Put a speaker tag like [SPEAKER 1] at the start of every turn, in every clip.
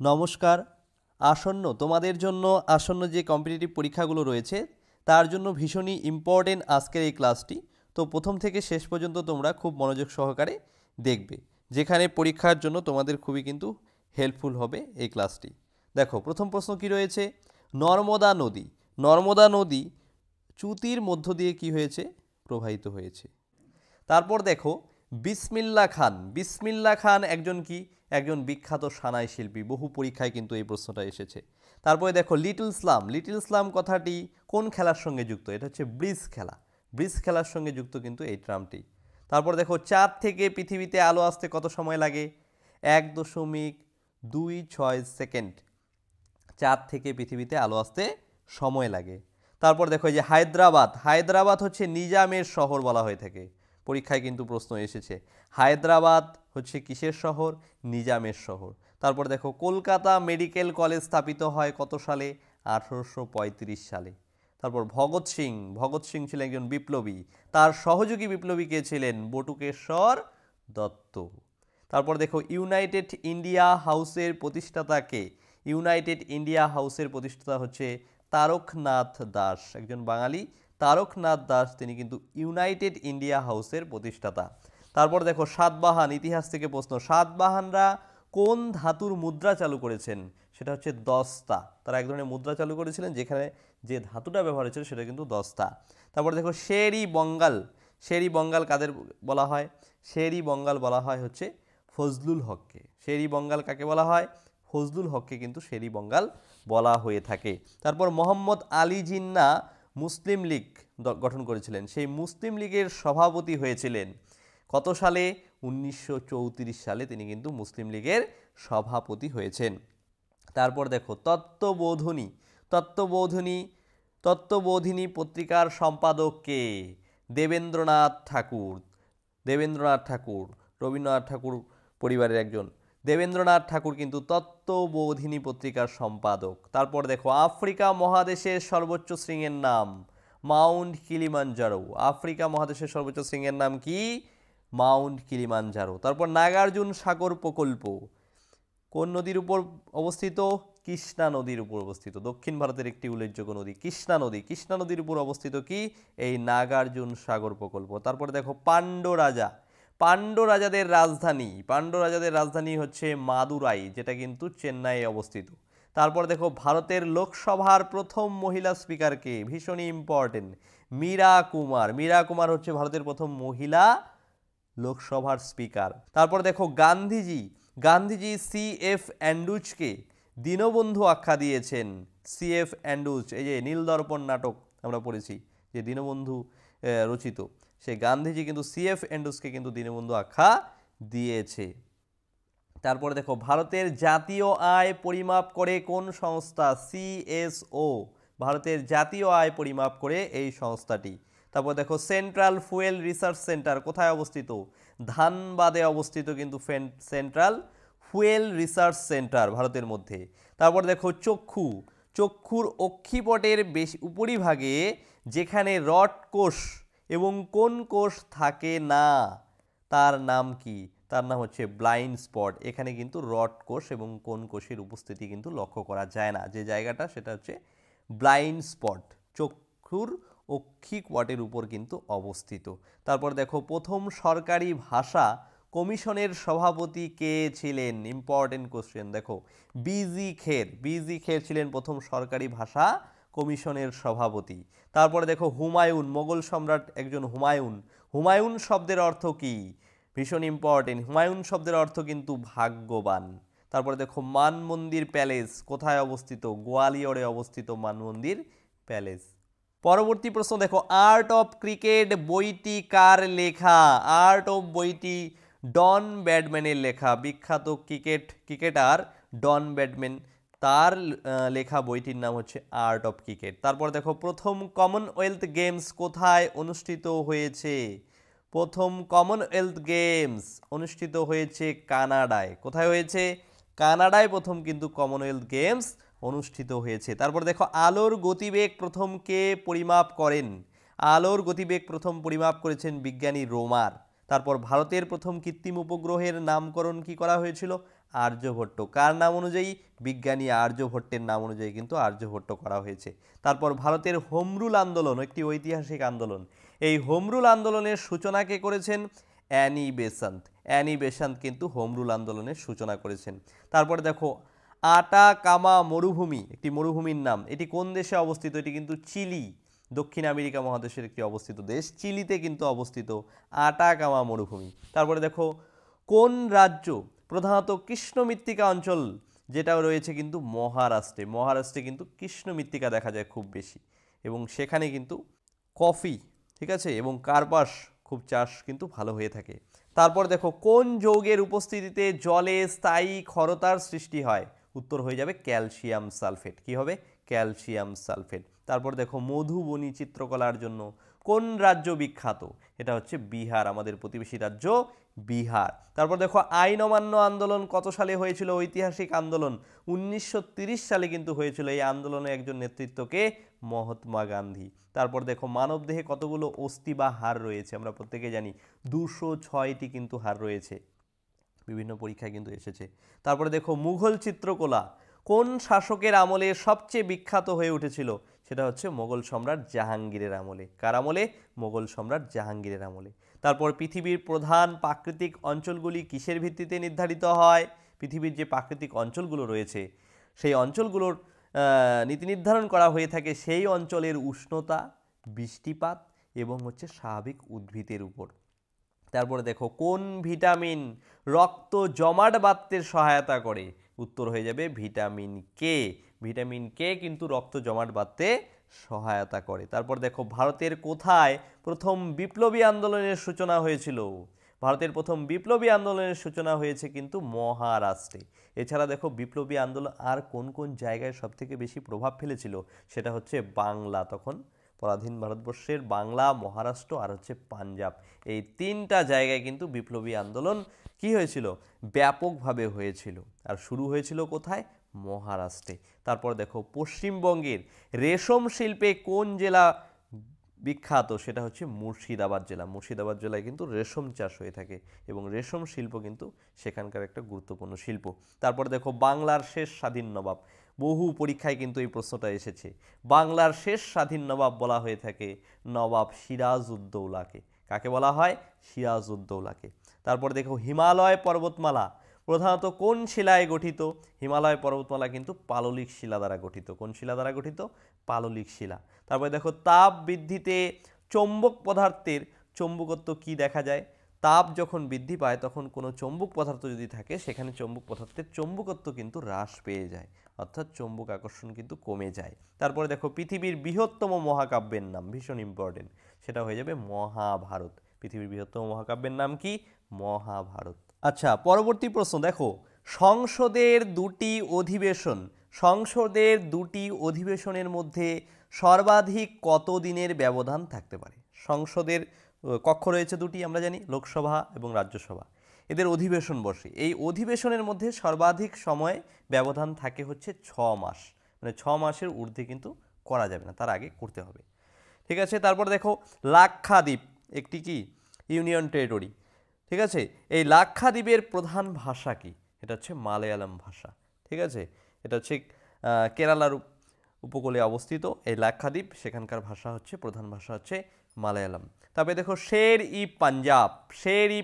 [SPEAKER 1] নমস্কার। তোমাদের জন্য আসন্ন যে কম্পিটিটিভ পরীক্ষাগুলো রয়েছে তার জন্য ভীষণই ইম্পর্টেন্ট আজকের এই ক্লাসটি। তো প্রথম থেকে শেষ পর্যন্ত তোমরা খুব মনোযোগ সহকারে দেখবে, যেখানে পরীক্ষার জন্য তোমাদের খুবই কিন্তু হেল্পফুল হবে এই ক্লাসটি। দেখো, প্রথম প্রশ্ন কি রয়েছে? নর্মদা নদী, নর্মদা নদী চ্যুতির মধ্য দিয়ে কি হয়েছে? প্রবাহিত হয়েছে। তারপর দেখো, বিসমিল্লা খান, বিসমিল্লা খান একজন কি? একজন বিখ্যাত সানাই শিল্পী। বহু পরীক্ষায় কিন্তু এই প্রশ্নটা এসেছে। তারপরে দেখো, লিটল স্লাম, লিটল স্লাম কথাটি কোন খেলার সঙ্গে যুক্ত? এটা হচ্ছে ব্রিজ খেলা, ব্রিজ খেলার সঙ্গে যুক্ত কিন্তু এই ট্রামটি। তারপর দেখো, চাঁদ থেকে পৃথিবীতে আলো আসতে কত সময় লাগে? 1.26 সেকেন্ড চাঁদ থেকে পৃথিবীতে আলো আসতে সময় লাগে। তারপর দেখো, এই যে হায়দ্রাবাদ, হায়দ্রাবাদ হচ্ছে নিজামের শহর বলা হয়ে থাকে। পরীক্ষায় কিন্তু প্রশ্ন এসেছে, হায়দ্রাবাদ হচ্ছে কিসের শহর? নিজামের শহর। তারপর দেখো, কলকাতা মেডিকেল কলেজ স্থাপিত হয় কত সালে? 1835 সালে। তারপর ভগৎ সিং, ভগৎ সিং ছিলেন একজন বিপ্লবী। তার সহযোগী বিপ্লবী কে ছিলেন? বটুকেশ্বর দত্ত। তারপর দেখো, ইউনাইটেড ইন্ডিয়া হাউসের প্রতিষ্ঠাতা কে? ইউনাইটেড ইন্ডিয়া হাউসের প্রতিষ্ঠাতা হচ্ছে তারকনাথ দাস, একজন বাঙালি। তারকনাথ দাস তিনি কিন্তু ইউনাইটেড ইন্ডিয়া হাউসের প্রতিষ্ঠাতা। তারপর দেখো, সাতবাহান, ইতিহাস থেকে প্রশ্ন, সাতবাহানরা কোন ধাতুর মুদ্রা চালু করেছেন? সেটা হচ্ছে দস্তা। তারা এক ধরনের মুদ্রা চালু করেছিলেন যেখানে যে ধাতুটা ব্যবহার হয়েছিল সেটা কিন্তু দস্তা। তারপর দেখো, শেরি বঙ্গাল, শেরি বঙ্গাল কাদের বলা হয়? শেরি বঙ্গাল বলা হয় হচ্ছে ফজলুল হককে। শেরি বঙ্গাল কাকে বলা হয়? ফজলুল হককে কিন্তু শেরি বঙ্গাল বলা হয়ে থাকে। তারপর মোহাম্মদ আলী জিন্না মুসলিম লীগ গঠন করেছিলেন। সেই মুসলিম লীগের সভাপতি হয়েছিলেন কত সালে? 1934 সালে তিনি কিন্তু মুসলিম লীগের সভাপতি হয়েছেন। তারপর দেখো, তত্ত্ববোধিনী, তত্ত্ববোধিনী, তত্ত্ববোধিনী পত্রিকার সম্পাদক কে? দেবেন্দ্রনাথ ঠাকুর। দেবেন্দ্রনাথ ঠাকুর রবীন্দ্রনাথ ঠাকুর পরিবারের একজন। দেবেন্দ্রনাথ ঠাকুর কিন্তু তত্ত্ববোধিনী পত্রিকার সম্পাদক। তারপর দেখো, আফ্রিকা মহাদেশের সর্বোচ্চ শৃঙ্গের নাম? Mount Kilimanjaro. আফ্রিকা মহাদেশের সর্বোচ্চ শৃঙ্গের নাম কি? Mount Kilimanjaro. তারপর নাগার্জুন সাগর প্রকল্প কোন নদীর উপর অবস্থিত? কৃষ্ণা নদীর উপর অবস্থিত। দক্ষিণ ভারতের একটি উল্লেখযোগ্য নদী কৃষ্ণা নদী। কৃষ্ণা নদীর উপর অবস্থিত কি? এই নাগার্জুন সাগর প্রকল্প। তারপরে দেখো, পাণ্ড্য রাজা, পাণ্ড্য রাজাদের রাজধানী, পাণ্ড্য রাজাদের রাজধানী হচ্ছে মাদুরাই, যেটা কিন্তু চেন্নাইয়ে অবস্থিত। তারপর দেখো, ভারতের লোকসভার প্রথম মহিলা স্পিকারকে? ভীষণই ইম্পর্টেন্ট, মীরা কুমার। মীরা কুমার হচ্ছে ভারতের প্রথম মহিলা লোকসভার স্পিকার। তারপর দেখো, গান্ধীজি, গান্ধীজি সি.এফ. অ্যান্ড্রুজকে দীনবন্ধু আখ্যা দিয়েছেন। সি.এফ. অ্যান্ড্রুজ, এই যে নীলদর্পণ নাটক আমরা পড়েছি যে দীনবন্ধু রচিত, সে গান্ধীজি কিন্তু সি.এফ. অ্যান্ড্রুজকে কিন্তু দীনবন্ধু আখ্যা দিয়েছে। তারপরে দেখো, ভারতের জাতীয় আয় পরিমাপ করে কোন সংস্থা? সিএসও। ভারতের জাতীয় আয় পরিমাপ করে এই সংস্থাটি। তারপর দেখো, সেন্ট্রাল ফুয়েল রিসার্চ সেন্টার কোথায় অবস্থিত? ধানবাদে অবস্থিত কিন্তু সেন্ট্রাল ফুয়েল রিসার্চ সেন্টার ভারতের মধ্যে। তারপর দেখো, চক্ষু, চক্ষুর অক্ষিপটের বেশি উপরিভাগে যেখানে রড কোষ এবং কোন কোষ থাকে না তার নাম কি? তার নাম হচ্ছে ব্লাইন্ড স্পট। এখানে কিন্তু রড কোষ এবং কোন কোষের উপস্থিতি কিন্তু লক্ষ্য করা যায় না, যে জায়গাটা সেটা হচ্ছে ব্লাইন্ড স্পট, চক্ষুর অক্ষিপটের উপর কিন্তু অবস্থিত। তারপর দেখো, প্রথম সরকারি ভাষা কমিশনের সভাপতি কে ছিলেন? Important question. দেখো, বিজি খের, বিজি খের ছিলেন প্রথম সরকারি ভাষা কমিশনের সভাপতি। তারপরে দেখো, হুমায়ুন, মোগল সম্রাট একজন হুমায়ুন। হুমায়ুন শব্দের অর্থ কি? ভীষণ ইম্পর্টেন্ট, হুমায়ুন শব্দের অর্থ কিন্তু ভাগ্যবান। তারপরে দেখো, মান মন্দির প্যালেস কোথায় অবস্থিত? গোয়ালিয়রে অবস্থিত মান মন্দির প্যালেস। পরবর্তী প্রশ্ন দেখো, আর্ট অফ ক্রিকেট বইটি কার লেখা? আর্ট অফ বইটি ডন ব্র্যাডম্যানের লেখা, বিখ্যাত ক্রিকেটার ডন ব্র্যাডম্যান, তার লেখা বইটির নাম হচ্ছে আর্ট অফ ক্রিকেট। তারপর দেখো, প্রথম কমনওয়েলথ গেমস কোথায় অনুষ্ঠিত হয়েছে? প্রথম কমনওয়েলথ গেমস অনুষ্ঠিত হয়েছে কানাডায়। কোথায় হয়েছে? কানাডায় প্রথম কিন্তু কমনওয়েলথ গেমস অনুষ্ঠিত হয়েছে। তারপর দেখো, আলোর গতিবেগ প্রথম কে পরিমাপ করেন? আলোর গতিবেগ প্রথম পরিমাপ করেছেন বিজ্ঞানী রোমার। তারপর ভারতের প্রথম কৃত্রিম উপগ্রহের নামকরণ কি করা হয়েছিল? আর্যভট্ট। কার নাম অনুযায়ী? বিজ্ঞানী আর্যভট্টের নাম অনুযায়ী কিন্তু আর্যভট্ট করা হয়েছে। তারপর ভারতের হোম রুল আন্দোলন একটি ঐতিহাসিক আন্দোলন। এই হোম রুল আন্দোলনের সূচনা কে করেছেন? Annie Besant. অ্যানি বেসান্ত কিন্তু হোম রুল আন্দোলনের সূচনা করেছেন। তারপরে দেখো আটাকামা মরুভূমি, একটি মরুভূমির নাম, এটি কোন দেশে অবস্থিত? এটি কিন্তু চিলি, দক্ষিণ আমেরিকা মহাদেশের একটি অবস্থিত দেশ, চিলিতে কিন্তু অবস্থিত আটাকামা মরুভূমি। তারপরে দেখো কোন রাজ্য প্রধানত কৃষ্ণ মৃত্তিকা অঞ্চল, যেটা রয়েছে কিন্তু মহারাষ্ট্রে। মহারাষ্ট্রে কিন্তু কৃষ্ণ মৃত্তিকা দেখা যায় খুব বেশি, এবং সেখানে কিন্তু কফি, ঠিক আছে, এবং কার্পাস খুব চাষ কিন্তু ভালো হয়ে থাকে। তারপর দেখো কোন যৌগের উপস্থিতিতে জলে স্থায়ী ক্ষরতার সৃষ্টি হয়? উত্তর হয়ে যাবে ক্যালসিয়াম সালফেট। কি হবে? Calcium sulphate. তারপর দেখো মধুবনী চিত্রকলার জন্য কোন রাজ্য বিখ্যাত? এটা হচ্ছে বিহার, আমাদের প্রতিবেশী রাজ্য বিহার। তারপর দেখো আইন অমান্য আন্দোলন কত সালে হয়েছিল? ঐতিহাসিক আন্দোলন 1930 সালে কিন্তু হয়েছিল। এই আন্দোলনে একজন নেতৃত্বকে মহাত্মা গান্ধী। তারপর দেখো মানবদেহে কতগুলো অস্থি বা হাড় রয়েছে? আমরা প্রত্যেকে জানি 206টি কিন্তু হাড় রয়েছে, বিভিন্ন পরীক্ষায় কিন্তু এসেছে। তারপরে দেখো মুঘল চিত্রকলা কোন শাসকের আমলে সবচেয়ে বিখ্যাত হয়ে উঠেছিল? সেটা হচ্ছে মোগল সম্রাট জাহাঙ্গীরের আমলে। কার আমলে? মোগল সম্রাট জাহাঙ্গীরের আমলে। তারপর পৃথিবীর প্রধান প্রাকৃতিক অঞ্চলগুলি কিসের ভিত্তিতে নির্ধারিত হয়? পৃথিবীর যে প্রাকৃতিক অঞ্চলগুলো রয়েছে সেই অঞ্চলগুলোর নীতি নির্ধারণ করা হয়ে থাকে সেই অঞ্চলের উষ্ণতা, বৃষ্টিপাত এবং হচ্ছে স্বাভাবিক উদ্ভিদের উপর। তারপরে দেখো কোন ভিটামিন রক্ত জমাট বাঁধতে সহায়তা করে? উত্তর হয়ে যাবে ভিটামিন কে। ভিটামিন কে কিন্তু রক্ত জমাট বাঁধতে সহায়তা করে। তারপর দেখো ভারতের কোথায় প্রথম বিপ্লবী আন্দোলনের সূচনা হয়েছিল? ভারতের প্রথম বিপ্লবী আন্দোলনের সূচনা হয়েছে কিন্তু মহারাষ্ট্রে। এছাড়া দেখো বিপ্লবী আন্দোলন আর কোন কোন জায়গায় সবথেকে বেশি প্রভাব ফেলেছিল? সেটা হচ্ছে বাংলা, তখন পরাধীন ভারতবর্ষের বাংলা, মহারাষ্ট্র আর হচ্ছে পাঞ্জাব, এই তিনটা জায়গায় কিন্তু বিপ্লবী আন্দোলন কি হয়েছিল? ব্যাপকভাবে হয়েছিল। আর শুরু হয়েছিল কোথায়? মহারাষ্ট্রে। তারপর দেখো পশ্চিমবঙ্গের রেশম শিল্পে কোন জেলা বিখ্যাত? সেটা হচ্ছে মুর্শিদাবাদ জেলা। মুর্শিদাবাদ জেলায় কিন্তু রেশম চাষ হয়ে থাকে এবং রেশম শিল্প কিন্তু সেখানকার একটা গুরুত্বপূর্ণ শিল্প। তারপর দেখো বাংলার শেষ স্বাধীন নবাব, বহু পরীক্ষায় কিন্তু এই প্রশ্নটা এসেছে। বাংলার শেষ স্বাধীন নবাব বলা হয়ে থাকে নবাব সিরাজউদ্দৌলাকে। কাকে বলা হয়? সিরাজউদ্দৌলাকে। তারপর দেখো হিমালয় পর্বতমালা প্রধানত কোন শিলায় গঠিত? হিমালয় পর্বতমালা কিন্তু পাললিক শিলা দ্বারা গঠিত। কোন শিলা দ্বারা গঠিত? পাললিক শিলা। তারপরে দেখো তাপ বৃদ্ধিতে চৌম্বক পদার্থের চৌম্বকত্ব কি দেখা যায়? তাপ যখন বৃদ্ধি পায় তখন কোনো চৌম্বক পদার্থ যদি থাকে সেখানে চৌম্বক পদার্থের চৌম্বকত্ব কিন্তু হ্রাস পেয়ে যায়, অর্থাৎ চৌম্বক আকর্ষণ কিন্তু কমে যায়। তারপরে দেখো পৃথিবীর বৃহত্তম মহাকাব্যের নাম, ভীষণ ইম্পর্টেন্ট, সেটা হয়ে যাবে মহাভারত। পৃথিবীর বৃহত্তম মহাকাব্যের নাম কি? মহাভারত। আচ্ছা, পরবর্তী প্রশ্ন দেখো সংসদের দুটি অধিবেশনের মধ্যে সর্বাধিক কত দিনের ব্যবধান থাকতে পারে? সংসদের কক্ষ রয়েছে দুটি, আমরা জানি, লোকসভা এবং রাজ্যসভা। এদের অধিবেশন বসে, এই অধিবেশনের মধ্যে সর্বাধিক সময় ব্যবধান থাকে হচ্ছে 6 মাস, মানে 6 মাসের ঊর্ধ্বে কিন্তু করা যাবে না, তার আগে করতে হবে। ঠিক আছে। তারপর দেখো লাক্ষাদ্বীপ একটি কি ইউনিয়ন টেরিটরি, ঠিক আছে। এই লাক্ষাদ্বীপের প্রধান ভাষা কি? এটা হচ্ছে মালয়ালম ভাষা, ঠিক আছে। এটা হচ্ছে কেরালার উপকূলে অবস্থিত এই লাক্ষাদ্বীপ, সেখানকার ভাষা হচ্ছে, প্রধান ভাষা হচ্ছে মালয়ালম। তারপরে দেখো শের ই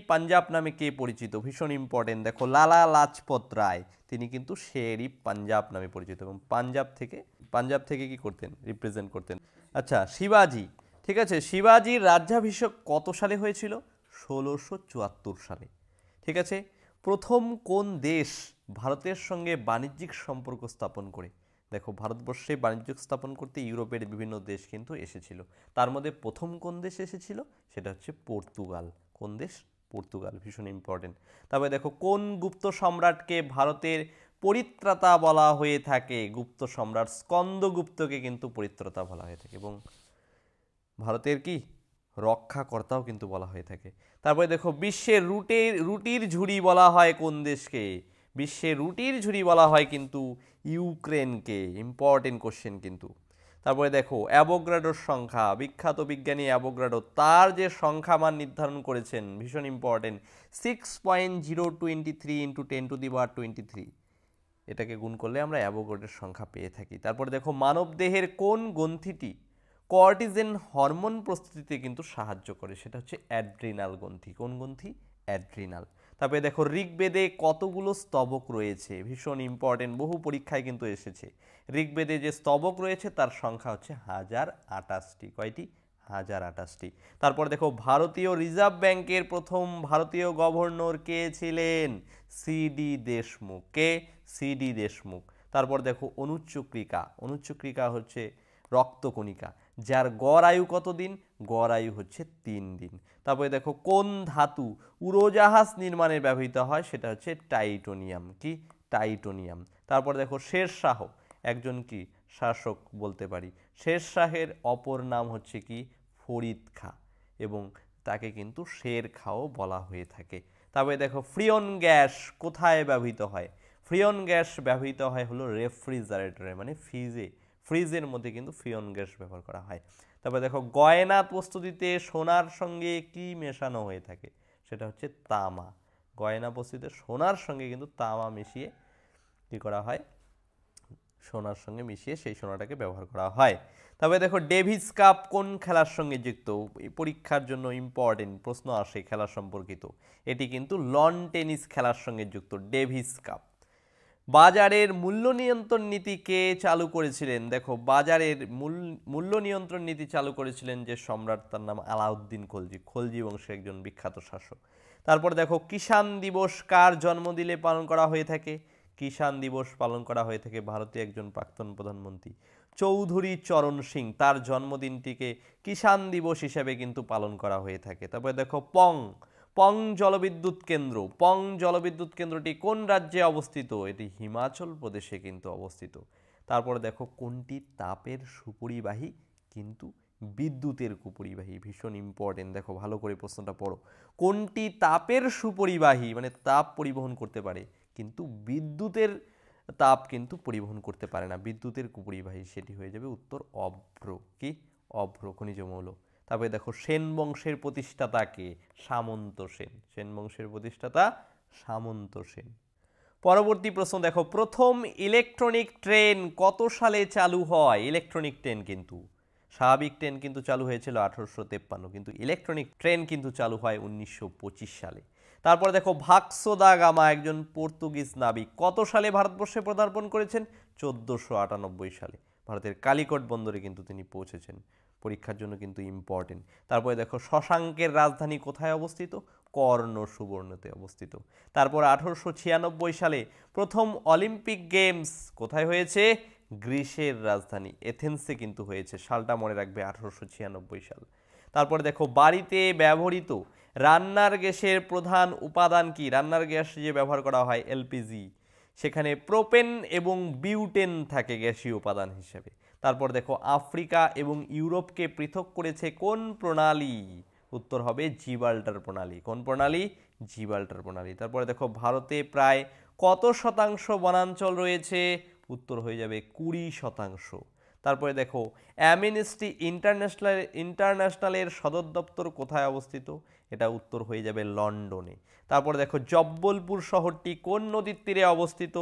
[SPEAKER 1] পাঞ্জাব নামে কে পরিচিত? ভীষণ ইম্পর্টেন্ট। দেখো লালা লাজপত রায়, তিনি কিন্তু শের ই পাঞ্জাব নামে পরিচিত এবং পাঞ্জাব থেকে কি করতেন? রিপ্রেজেন্ট করতেন। আচ্ছা, শিবাজি, ঠিক আছে, শিবাজির রাজ্যাভিষেক কত সালে হয়েছিল? 1674 সালে, ঠিক আছে। প্রথম কোন দেশ ভারতের সঙ্গে বাণিজ্যিক সম্পর্ক স্থাপন করে? দেখো ভারতবর্ষে বাণিজ্য স্থাপন করতে ইউরোপের বিভিন্ন দেশ কিন্তু এসেছিল, তার মধ্যে প্রথম কোন দেশ এসেছিল? সেটা হচ্ছে পর্তুগাল। কোন দেশ? পর্তুগাল, ভীষণ ইম্পর্টেন্ট। তারপরে দেখো কোন গুপ্ত সম্রাটকে ভারতের পরিত্রাতা বলা হয়ে থাকে? গুপ্ত সম্রাট স্কন্দগুপ্তকে কিন্তু পরিত্রাতা বলা হয়ে থাকে এবং ভারতের কি রক্ষাকর্তাও কিন্তু বলা হয়ে থাকে। তারপরে দেখো বিশ্বের রুটির ঝুড়ি বলা হয় কোন দেশকে? বিশ্বের রুটির ঝুড়ি বলা হয় কিন্তু ইউক্রেনকে। ইম্পর্টেন্ট কোশ্চেন কিন্তু। তারপরে দেখো অ্যাভোগাড্রোর সংখ্যা, বিখ্যাত বিজ্ঞানী অ্যাভোগাড্রো, তার যে সংখ্যা মান নির্ধারণ করেছেন ভীষণ ইম্পর্টেন্ট, 6.023 × 10⁻23। এটাকে গুণ করলে আমরা অ্যাভোগাড্রোর সংখ্যা পেয়ে থাকি। তারপরে দেখো মানবদেহের কোন গ্রন্থিটি কর্টিজেন হরমোন প্রস্তুতিতে কিন্তু সাহায্য করে, সেটা হচ্ছে অ্যাড্রিনাল গ্রন্থি। কোন গ্রন্থি? অ্যাড্রিনাল। তারপরে দেখো ঋগ্বেদে কতগুলো স্তবক রয়েছে, ভীষণ ইম্পর্টেন্ট, বহু পরীক্ষায় কিন্তু এসেছে। ঋগ্বেদে যে স্তবক রয়েছে তার সংখ্যা হচ্ছে 1028টি। কয়টি? 1028টি। তারপর দেখো ভারতীয় রিজার্ভ ব্যাংকের প্রথম ভারতীয় গভর্নর কে ছিলেন? সিডি দেশমুখ। কে? সিডি দেশমুখ। তারপর দেখো অনুচ্চক্রিকা। অনুচ্চক্রিকা হচ্ছে রক্তকণিকা, যার গড় আয়ু কত দিন? গড় আয়ু হচ্ছে 3 দিন। তারপরে দেখো কোন ধাতু উড়োজাহাজ নির্মাণে ব্যবহৃত হয়, সেটা হচ্ছে টাইটোনিয়াম। কি? টাইটোনিয়াম। তারপর দেখো শেরশাহ একজন কি শাসক বলতে পারি, শেরশাহের অপর নাম হচ্ছে কি? ফরিদ খাঁ, এবং তাকে কিন্তু শের খাঁও বলা হয়ে থাকে। তবে দেখো ফ্রিয়ন গ্যাস কোথায় ব্যবহৃত হয়? ফ্রিয়ন গ্যাস ব্যবহৃত হয় হলো রেফ্রিজারেটরে, মানে ফ্রিজের মধ্যে কিন্তু ফ্রিয়ন গ্যাস ব্যবহার করা হয়। তারপরে দেখো গয়না প্রস্তুতিতে সোনার সঙ্গে কি মেশানো হয়ে থাকে, সেটা হচ্ছে তামা। গয়না প্রস্তুতিতে সোনার সঙ্গে কিন্তু তামা মিশিয়ে কি করা হয়? সোনার সঙ্গে মিশিয়ে সেই সোনাটাকে ব্যবহার করা হয়। তবে দেখো ডেভিস কাপ কোন খেলার সঙ্গে যুক্ত? পরীক্ষার জন্য ইম্পর্টেন্ট প্রশ্ন আসে খেলা সম্পর্কিত। এটি কিন্তু লন টেনিস খেলার সঙ্গে যুক্ত, ডেভিস কাপ। বাজারের মূল্য নিয়ন্ত্রণ নীতি কে চালু করেছিলেন? দেখো বাজারের মূল্য নিয়ন্ত্রণ নীতি চালু করেছিলেন যে সম্রাট, তার নাম আলাউদ্দিন খলজি। খলজি বংশের একজন বিখ্যাত শাসক। তারপর দেখো কিষাণ দিবস কার জন্মদিনে পালন করা হয়ে থাকে? কিষাণ দিবস পালন করা হয়ে থাকে ভারতীয় একজন প্রাক্তন প্রধানমন্ত্রী চৌধুরী চরণ সিং, তার জন্মদিনটিকে কিষাণ দিবস হিসেবে কিন্তু পালন করা হয়ে থাকে। তারপরে দেখো পং জলবিদ্যুৎ কেন্দ্র। পং জলবিদ্যুৎ কেন্দ্রটি কোন রাজ্যে অবস্থিত? এটি হিমাচল প্রদেশে কিন্তু অবস্থিত। তারপরে দেখো কোনটি তাপের সুপরিবাহী কিন্তু বিদ্যুতের কুপরিবাহী? ভীষণ ইম্পর্টেন্ট, দেখো ভালো করে প্রশ্নটা পড়ো। কোনটি তাপের সুপরিবাহী, মানে তাপ পরিবহন করতে পারে কিন্তু বিদ্যুতের তাপ কিন্তু পরিবহন করতে পারে না, বিদ্যুতের কুপরিবাহী? সেটি হয়ে যাবে উত্তর অভ্র। কি? অভ্র খনিজ মৌল। তারপরে দেখো সেন বংশের প্রতিষ্ঠাতা কে? সামন্ত সেন। সেন বংশের প্রতিষ্ঠাতা সামন্ত সেন। পরবর্তী প্রশ্ন দেখো প্রথম ইলেকট্রনিক ট্রেন কত সালে চালু হয়? ইলেকট্রনিক ট্রেন কিন্তু, স্বাভাবিক ট্রেন কিন্তু চালু হয়েছিল 1853, কিন্তু ইলেকট্রনিক ট্রেন কিন্তু চালু হয় 1925 সালে। তারপর দেখো ভাস্কো দা গামা একজন পর্তুগিজ নাবিক, কত সালে ভারতবর্ষে পদার্পণ করেছেন? 1498 সালে। ভারতের কালিকট বন্দরে কিন্তু তিনি পৌঁছেছেন, পরীক্ষার জন্য কিন্তু ইম্পর্টেন্ট। তারপরে দেখো শশাঙ্কের রাজধানী কোথায় অবস্থিত? কর্ণ সুবর্ণতে অবস্থিত। তারপর 1896 সালে প্রথম অলিম্পিক গেমস কোথায় হয়েছে? গ্রিসের রাজধানী এথেন্সে কিন্তু হয়েছে, সালটা মনে রাখবে 1896 সাল। তারপরে দেখো বাড়িতে ব্যবহৃত রান্নার গ্যাসের প্রধান উপাদান কি? রান্নার গ্যাস যে ব্যবহার করা হয় এলপিজি, সেখানে প্রোপেন এবং বিউটেন থাকে গ্যাসীয় উপাদান হিসেবে। তারপর দেখো আফ্রিকা এবং ইউরোপকে পৃথক করেছে কোন প্রণালী? উত্তর হবে জিব্রাল্টার প্রণালী। কোন প্রণালী? জিব্রাল্টার প্রণালী। তারপরে দেখো ভারতে প্রায় কত শতাংশ বনাঞ্চল রয়েছে? উত্তর হয়ে যাবে 20%। তারপরে দেখো অ্যামনেস্টি ইন্টারন্যাশনালের সদর দপ্তর কোথায় অবস্থিত? এটা উত্তর হয়ে যাবে লন্ডনে। তারপর দেখো জব্বলপুর শহরটি কোন নদীর তীরে অবস্থিত?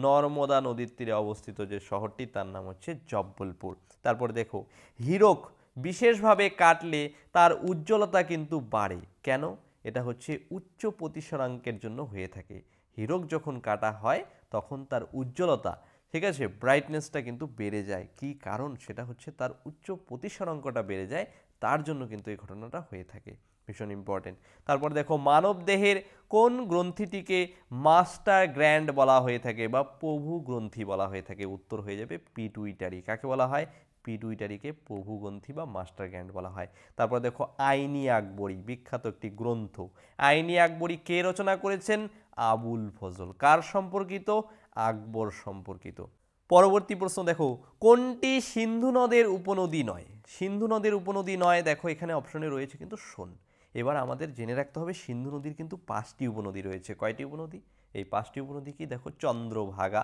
[SPEAKER 1] নর্মদা নদীর তীরে অবস্থিত যে শহরটি, তার নাম হচ্ছে জব্বলপুর। তারপর দেখো হীরক বিশেষভাবে কাটলে তার উজ্জ্বলতা কিন্তু বাড়ে, কেন? এটা হচ্ছে উচ্চ প্রতিসরাঙ্কের জন্য হয়ে থাকে। হীরক যখন কাটা হয় তখন তার উজ্জ্বলতা, ঠিক আছে, ব্রাইটনেসটা কিন্তু বেড়ে যায়। কি কারণ? সেটা হচ্ছে তার উচ্চ প্রতিসরাঙ্কটা বেড়ে যায়, তার জন্য কিন্তু এই ঘটনাটা হয়ে থাকে। ভীষণ ইম্পর্টেন্ট। তারপর দেখো মানব দেহের কোন গ্রন্থিটিকে মাস্টার গ্র্যান্ড বলা হয়ে থাকে বা প্রভু গ্রন্থি বলা হয়ে থাকে? উত্তর হয়ে যাবে পিটুইটারি। কাকে বলা হয়? পিটুইটারিকে প্রভু গ্রন্থি বা মাস্টার গ্র্যান্ড বলা হয়। তারপর দেখো আইনি আকবরী, বিখ্যাত একটি গ্রন্থ। আইনি আকবরী কে রচনা করেছেন? আবুল ফজল। কার সম্পর্কিত? আকবর সম্পর্কিত। পরবর্তী প্রশ্ন দেখো কোনটি সিন্ধু নদের উপনদী নয়? সিন্ধু নদের উপনদী নয়, দেখো এখানে অপশনে রয়েছে কিন্তু শোন। এবার আমাদের জেনে রাখতে হবে সিন্ধু নদীর কিন্তু 5টি উপনদী রয়েছে। কয়টি উপনদী? এই 5টি উপনদী কি? দেখো চন্দ্রভাগা,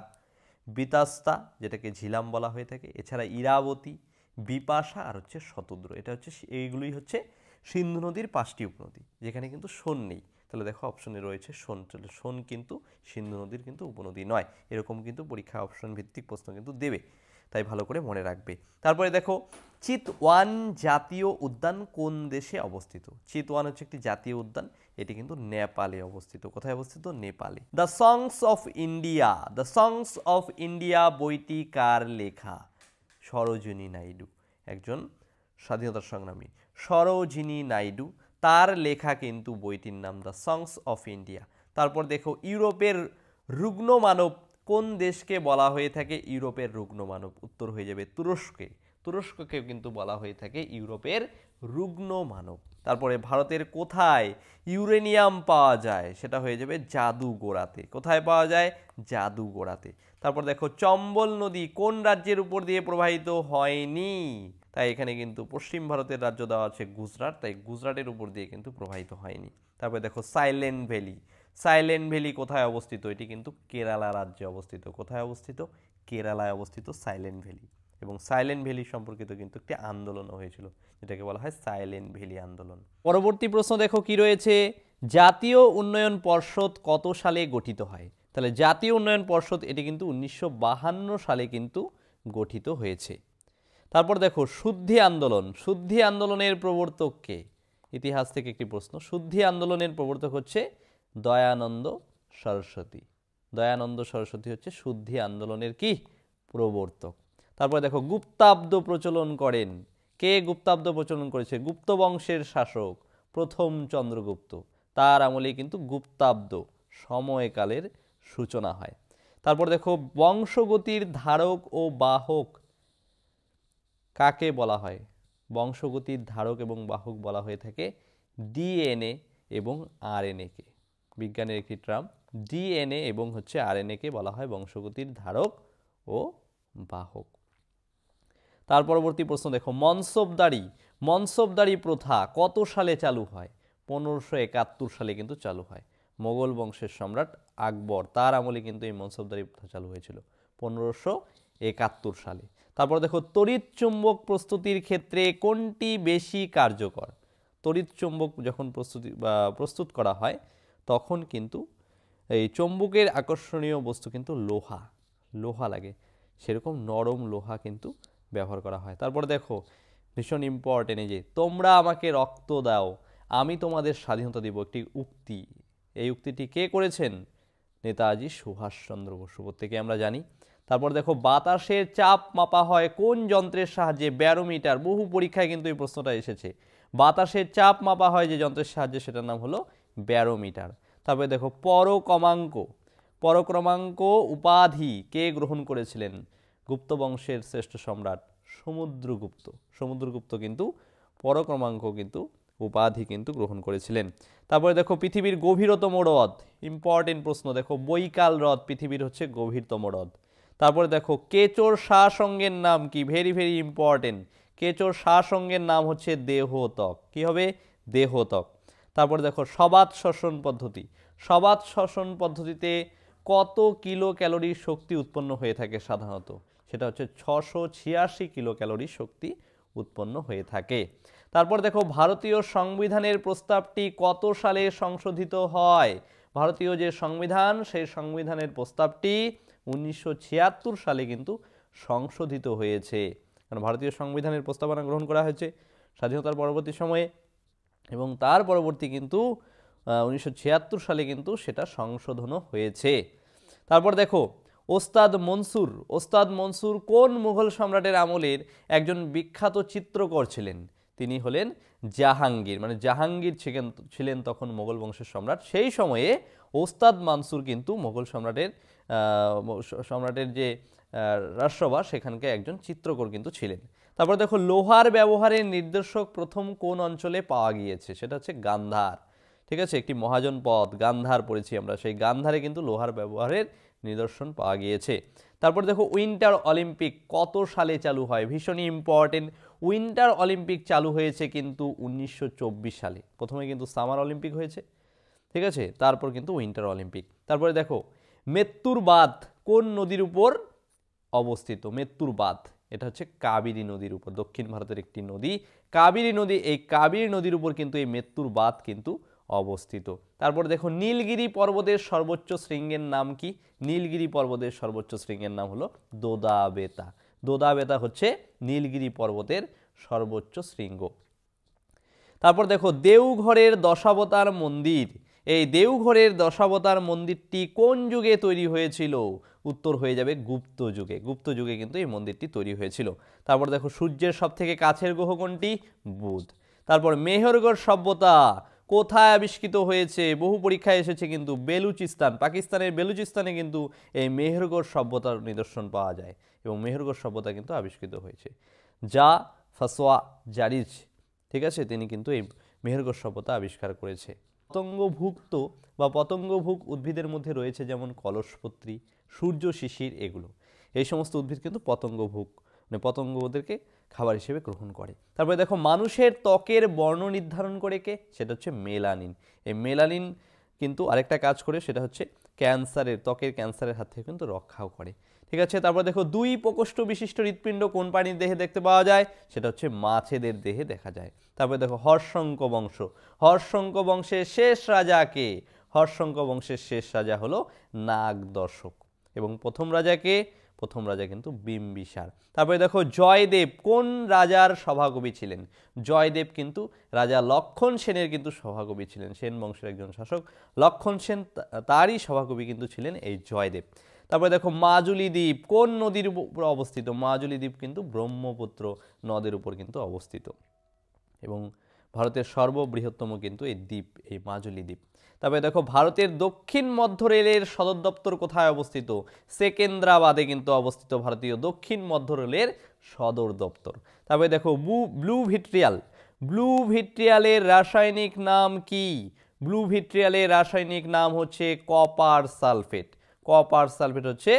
[SPEAKER 1] বিতাস্তা যেটাকে ঝিলাম বলা হয়ে থাকে, এছাড়া ইরাবতী, বিপাশা আর হচ্ছে শতদ্র। এটা হচ্ছে এইগুলোই হচ্ছে সিন্ধু নদীর 5টি উপনদী, যেখানে কিন্তু শোন নেই। তাহলে দেখো অপশনে রয়েছে সোন। তাহলে সোন কিন্তু সিন্ধু নদীর কিন্তু উপনদী নয়। এরকম কিন্তু পরীক্ষা অপশন ভিত্তিক প্রশ্ন কিন্তু দেবে, তাই ভালো করে মনে রাখবে। তারপরে দেখো চিতওয়ান জাতীয় উদ্যান কোন দেশে অবস্থিত? চিতওয়ান হচ্ছে একটি জাতীয় উদ্যান, এটি কিন্তু নেপালে অবস্থিত। কোথায় অবস্থিত? নেপালে। The songs of India, the songs of India বইটি কার লেখা? সরোজিনী নাইডু, একজন স্বাধীনতা সংগ্রামী সরোজিনী নাইডু, তার লেখা কিন্তু বইটির নাম দ্য সংস অফ ইন্ডিয়া। তারপর দেখো ইউরোপের রুগ্ন মানব কোন দেশকে বলা হয়ে থাকে? ইউরোপের রুগ্ন মানব, উত্তর হয়ে যাবে তুরস্কে। তুরস্ককে কিন্তু বলা হয়ে থাকে ইউরোপের রুগ্ন মানব। তারপরে ভারতের কোথায় ইউরেনিয়াম পাওয়া যায়? সেটা হয়ে যাবে জাদুগোড়াতে। কোথায় পাওয়া যায়? জাদুগোড়াতে। তারপর দেখো চম্বল নদী কোন রাজ্যের উপর দিয়ে প্রবাহিত হয়নি? তাই এখানে কিন্তু পশ্চিম ভারতের রাজ্য দেওয়া আছে গুজরাট, তাই গুজরাটের উপর দিয়ে কিন্তু প্রবাহিত হয়নি। তারপরে দেখো সাইলেন্ট ভ্যালি, সাইলেন্ট ভ্যালি কোথায় অবস্থিত? এটি কিন্তু কেরালা রাজ্যে অবস্থিত। কোথায় অবস্থিত? কেরালায় অবস্থিত সাইলেন্ট ভ্যালি। এবং সাইলেন্ট ভ্যালি সম্পর্কিত কিন্তু একটি আন্দোলনও হয়েছিল, যেটাকে বলা হয় সাইলেন্ট ভ্যালি আন্দোলন। পরবর্তী প্রশ্ন দেখো কি রয়েছে, জাতীয় উন্নয়ন পর্ষদ কত সালে গঠিত হয়? তাহলে জাতীয় উন্নয়ন পর্ষদ এটি কিন্তু 1952 সালে কিন্তু গঠিত হয়েছে। তারপর দেখো শুদ্ধি আন্দোলন, শুদ্ধি আন্দোলনের প্রবর্তক কে? ইতিহাস থেকে একটি প্রশ্ন। শুদ্ধি আন্দোলনের প্রবর্তক হচ্ছে দয়ানন্দ সরস্বতী। দয়ানন্দ সরস্বতী হচ্ছে শুদ্ধি আন্দোলনের কি? প্রবর্তক। তারপরে দেখো গুপ্তাব্দ প্রচলন করেন কে? গুপ্তাব্দ প্রচলন করেছে গুপ্ত বংশের শাসক প্রথম চন্দ্রগুপ্ত। তার আমলে কিন্তু গুপ্তাব্দ সময়কালের সূচনা হয়। তারপর দেখো বংশগতির ধারক ও বাহক কাকে বলা হয়? বংশগতির ধারক এবং বাহক বলা হয়ে থাকে ডিএনএ এবং আরএনএ কে। বিজ্ঞানের একটি টার্ম, ডিএনএ এবং হচ্ছে আরএনএ কে বলা হয় বংশগতির ধারক ও বাহক। তার পরবর্তী প্রশ্ন দেখো মনসবদারি, মনসবদারি প্রথা কত সালে চালু হয়? 1571 সালে কিন্তু চালু হয়। মোগল বংশের সম্রাট আকবর, তার আমলে কিন্তু এই মনসবদারি প্রথা চালু হয়েছিল 1571 সালে। তারপর দেখো তড়িৎ চুম্বক প্রস্তুতির ক্ষেত্রে কোনটি বেশি কার্যকর? তড়িৎ চুম্বক যখন প্রস্তুত করা হয় তখন কিন্তু এই চুম্বকের আকর্ষণীয় বস্তু কিন্তু লোহা, লোহা লাগে, সেরকম নরম লোহা কিন্তু ব্যবহার করা হয়। তারপর দেখো ভীষণ ইম্পর্টেন্ট, এই যে তোমরা আমাকে রক্ত দাও আমি তোমাদের স্বাধীনতা দিব, একটি উক্তি। এই উক্তিটি কে করেছেন? নেতাজি সুভাষচন্দ্র বসু, প্রত্যেকে আমরা জানি। তারপর দেখো বাতাসের চাপ মাপা হয় কোন যন্ত্রের সাহায্যে? ব্যারোমিটার। বহু পরীক্ষায় কিন্তু এই প্রশ্নটা এসেছে। বাতাসের চাপ মাপা হয় যে যন্ত্রের সাহায্যে, সেটার নাম হলো ব্যারোমিটার। তারপরে দেখো পরক্রমাঙ্ক, পরক্রমাঙ্ক উপাধি কে গ্রহণ করেছিলেন? গুপ্ত বংশের শ্রেষ্ঠ সম্রাট সমুদ্রগুপ্ত। সমুদ্রগুপ্ত কিন্তু পরক্রমাঙ্ক কিন্তু উপাধি কিন্তু গ্রহণ করেছিলেন। তারপরে দেখো পৃথিবীর গভীরতম হ্রদ, ইম্পর্টেন্ট প্রশ্ন, দেখো বৈকাল হ্রদ পৃথিবীর হচ্ছে গভীরতম হ্রদ। তারপরে দেখো কেচোর শাসঙ্গের নাম কি? ভেরি ভেরি ইম্পর্টেন্ট, কেচোর শাসঙ্গের নাম হচ্ছে দেহতক। কি হবে? দেহতক। তারপরে দেখো সবাত শ্বসন পদ্ধতি, সবাত শ্বসন পদ্ধতিতে কত কিলো ক্যালোরি শক্তি উৎপন্ন হয়ে থাকে সাধারণত? সেটা হচ্ছে 686 কিলো ক্যালোরি শক্তি উৎপন্ন হয়ে থাকে। তারপর দেখো ভারতীয় সংবিধানের প্রস্তাবটি কত সালে সংশোধিত হয়? ভারতীয় যে সংবিধান, সেই সংবিধানের প্রস্তাবটি 1976 সালে কিন্তু সংশোধিত হয়েছে। কারণ ভারতীয় সংবিধানের প্রস্তাবনা গ্রহণ করা হয়েছে স্বাধীনতার পরবর্তী সময়ে, এবং তার পরবর্তী কিন্তু 1976 সালে কিন্তু সেটা সংশোধনও হয়েছে। তারপর দেখো ওস্তাদ মনসুর, ওস্তাদ মনসুর কোন মুঘল সম্রাটের আমলের একজন বিখ্যাত চিত্রকর ছিলেন? তিনি হলেন জাহাঙ্গীর, মানে জাহাঙ্গীর ছিলেন তখন মোগল বংশের সম্রাট। সেই সময়ে ওস্তাদ মনসুর কিন্তু মোগল সম্রাটের যে রাজসভা সেখানকে একজন চিত্রকর কিন্তু ছিলেন। তারপর দেখো লোহার ব্যবহারের নির্দেশক প্রথম কোন অঞ্চলে পাওয়া গিয়েছে? সেটা হচ্ছে গান্ধার। ঠিক আছে, একটি মহাজন পদ গান্ধার পড়েছি আমরা, সেই গান্ধারে কিন্তু লোহার ব্যবহারের নিদর্শন পাওয়া গিয়েছে। তারপর দেখো উইন্টার অলিম্পিক কত সালে চালু হয়? ভীষণই ইম্পর্টেন্ট, উইন্টার অলিম্পিক চালু হয়েছে কিন্তু 1924 সালে। প্রথমে কিন্তু সামার অলিম্পিক হয়েছে, ঠিক আছে, তারপর কিন্তু উইন্টার অলিম্পিক। তারপরে দেখো মেত্তুর বাঁধ কোন নদীর উপর অবস্থিত? মেত্তুর বাঁধ এটা হচ্ছে কাবেরী নদীর উপর, দক্ষিণ ভারতের একটি নদী কাবেরী নদী। এই কাবেরী নদীর উপর কিন্তু এই মেত্তুর বাঁধ কিন্তু অবস্থিত। তারপর দেখো নীলগিরি পর্বতের সর্বোচ্চ শৃঙ্গের নাম কি? নীলগিরি পর্বতের সর্বোচ্চ শৃঙ্গের নাম হলো দোদাবেতা। দোদাবেতা হচ্ছে নীলগিরি পর্বতের সর্বোচ্চ শৃঙ্গ। তারপর দেখো দেওঘরের দশাবতার মন্দির, এই দেওঘরের দশাবতার মন্দিরটি কোন যুগে তৈরি হয়েছিল? উত্তর হয়ে যাবে গুপ্ত যুগে। গুপ্ত যুগে কিন্তু এই মন্দিরটি তৈরি হয়েছিল। তারপর দেখো সূর্যের সব থেকে কাছের গ্রহ কোনটি? বুধ। তারপর মেহেরগড় সভ্যতা কোথায় আবিষ্কৃত হয়েছে? বহু পরীক্ষায় এসেছে কিন্তু বেলুচিস্তান, পাকিস্তানের বেলুচিস্তানে কিন্তু এই মেহেরগড় সভ্যতার নিদর্শন পাওয়া যায় এবং মেহেরগড় সভ্যতা কিন্তু আবিষ্কৃত হয়েছে। যা ফাসওয়া জারিজ, ঠিক আছে, তিনি কিন্তু এই মেহেরগড় সভ্যতা আবিষ্কার করেছে। পতঙ্গভুক্ত বা পতঙ্গভুক উদ্ভিদের মধ্যে রয়েছে যেমন কলসপত্রী, সূর্য শিশির, এগুলো এই সমস্ত উদ্ভিদ কিন্তু পতঙ্গভুক, মানে পতঙ্গ ওদেরকে খাবার হিসেবে গ্রহণ করে। তারপরে দেখো মানুষের ত্বকের বর্ণ নির্ধারণ করে কে? সেটা হচ্ছে মেলানিন। এই মেলানিন কিন্তু আরেকটা কাজ করে, সেটা হচ্ছে ক্যান্সারের, ত্বকের ক্যান্সারের হাত থেকে কিন্তু রক্ষাও করে, ঠিক আছে। তারপর দেখো দুই প্রকোষ্ঠ বিশিষ্ট হৃৎপিণ্ড কোন প্রাণীর দেহে দেখতে পাওয়া যায়? সেটা হচ্ছে মাছেদের দেহে দেখা যায়। তারপরে দেখো হর্ষঙ্ক বংশ, হর্ষঙ্ক বংশের শেষ রাজা কে? হর্ষঙ্ক বংশের শেষ রাজা হলো নাগদর্শক এবং প্রথম রাজা কে? প্রথম রাজা কিন্তু বিম্বিসার। তারপরে দেখো জয়দেব কোন রাজার সভাকবি ছিলেন? জয়দেব কিন্তু রাজা লক্ষণ সেনের কিন্তু সভাকবি ছিলেন, সেন বংশের একজন শাসক লক্ষণ সেন, তারই সভাকবি কিন্তু ছিলেন এই জয়দেব। তারপরে দেখো মাজুলি দ্বীপ কোন নদীর উপর অবস্থিত? মাজুলি দ্বীপ কিন্তু ব্রহ্মপুত্র নদের উপর কিন্তু অবস্থিত এবং ভারতের সর্ববৃহত্তম কিন্তু এই দ্বীপ, এই মাজুলি দ্বীপ। তারপরে দেখো ভারতের দক্ষিণ মধ্য রেলের সদর দপ্তর কোথায় অবস্থিত? সেকেন্দ্রাবাদে কিন্তু অবস্থিত ভারতীয় দক্ষিণ মধ্য রেলের সদর দপ্তর। তারপরে দেখো ব্লু ভিট্রিয়াল, ব্লু ভিট্রিয়ালের রাসায়নিক নাম কি? ব্লু ভিট্রিয়ালের রাসায়নিক নাম হচ্ছে কপার সালফেট। কপার সালফেট হচ্ছে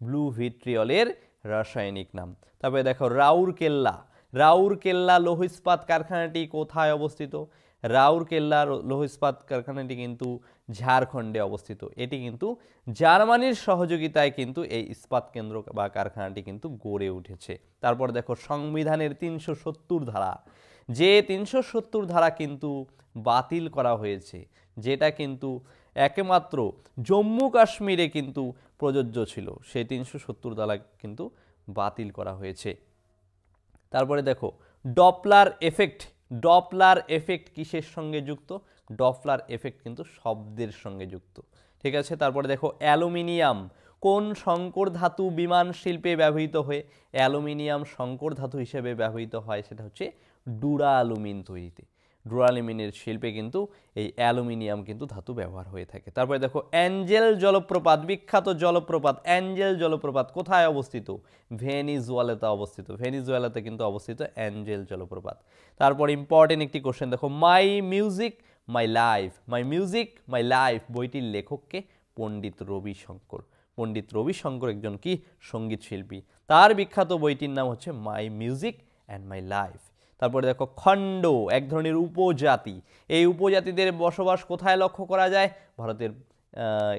[SPEAKER 1] ব্লু ভিট্রিয়লের রাসায়নিক নাম। তারপরে দেখো রাউরকেল্লা, রাউরকেল্লা লৌহ ইস্পাত কারখানাটি কোথায় অবস্থিত? রাউরকেল্লা লৌহ ইস্পাত কারখানাটি কিন্তু ঝাড়খণ্ডে অবস্থিত। এটি কিন্তু জার্মানির সহযোগিতায় কিন্তু এই ইস্পাত কেন্দ্র বা কারখানাটি কিন্তু গড়ে উঠেছে। তারপর দেখো সংবিধানের 370 ধারা, যে 370 ধারা কিন্তু বাতিল করা হয়েছে, যেটা কিন্তু একমাত্র জম্মু কাশ্মীরে কিন্তু প্রযোজ্য ছিল, সেই 370 ধারা কিন্তু বাতিল করা হয়েছে। তারপরে দেখো ডপলার এফেক্ট, ডপলার এফেক্ট কিসের সঙ্গে যুক্ত? ডপলার এফেক্ট কিন্তু শব্দের সঙ্গে যুক্ত, ঠিক আছে। তারপরে দেখো অ্যালুমিনিয়াম কোন সংকর ধাতু বিমান শিল্পে ব্যবহৃত হয়? অ্যালুমিনিয়াম সংকর ধাতু হিসেবে ব্যবহৃত হয়, সেটা হচ্ছে ডুরালুমিন তৈরিতে। ডুরালুমিনের শিল্পে কিন্তু এই অ্যালুমিনিয়াম কিন্তু ধাতু ব্যবহার হয়ে থাকে। তারপরে দেখো অ্যাঞ্জেল জলপ্রপাত, বিখ্যাত জলপ্রপাত অ্যাঞ্জেল জলপ্রপাত কোথায় অবস্থিত? ভেনিজুয়েলাতে অবস্থিত। ভেনিজুয়েলাতে কিন্তু অবস্থিত অ্যাঞ্জেল জলপ্রপাত। তারপর ইম্পর্টেন্ট একটি কোশ্চেন দেখো, my music my life, my music my life বইটির লেখককে? পণ্ডিত রবিশঙ্কর। পণ্ডিত রবিশঙ্কর একজন কি সঙ্গীত শিল্পী, তার বিখ্যাত বইটির নাম হচ্ছে my music and my life. তারপরে দেখো খণ্ড এক ধরনের উপজাতি, এই উপজাতিদের বসবাস কোথায় লক্ষ্য করা যায়? ভারতের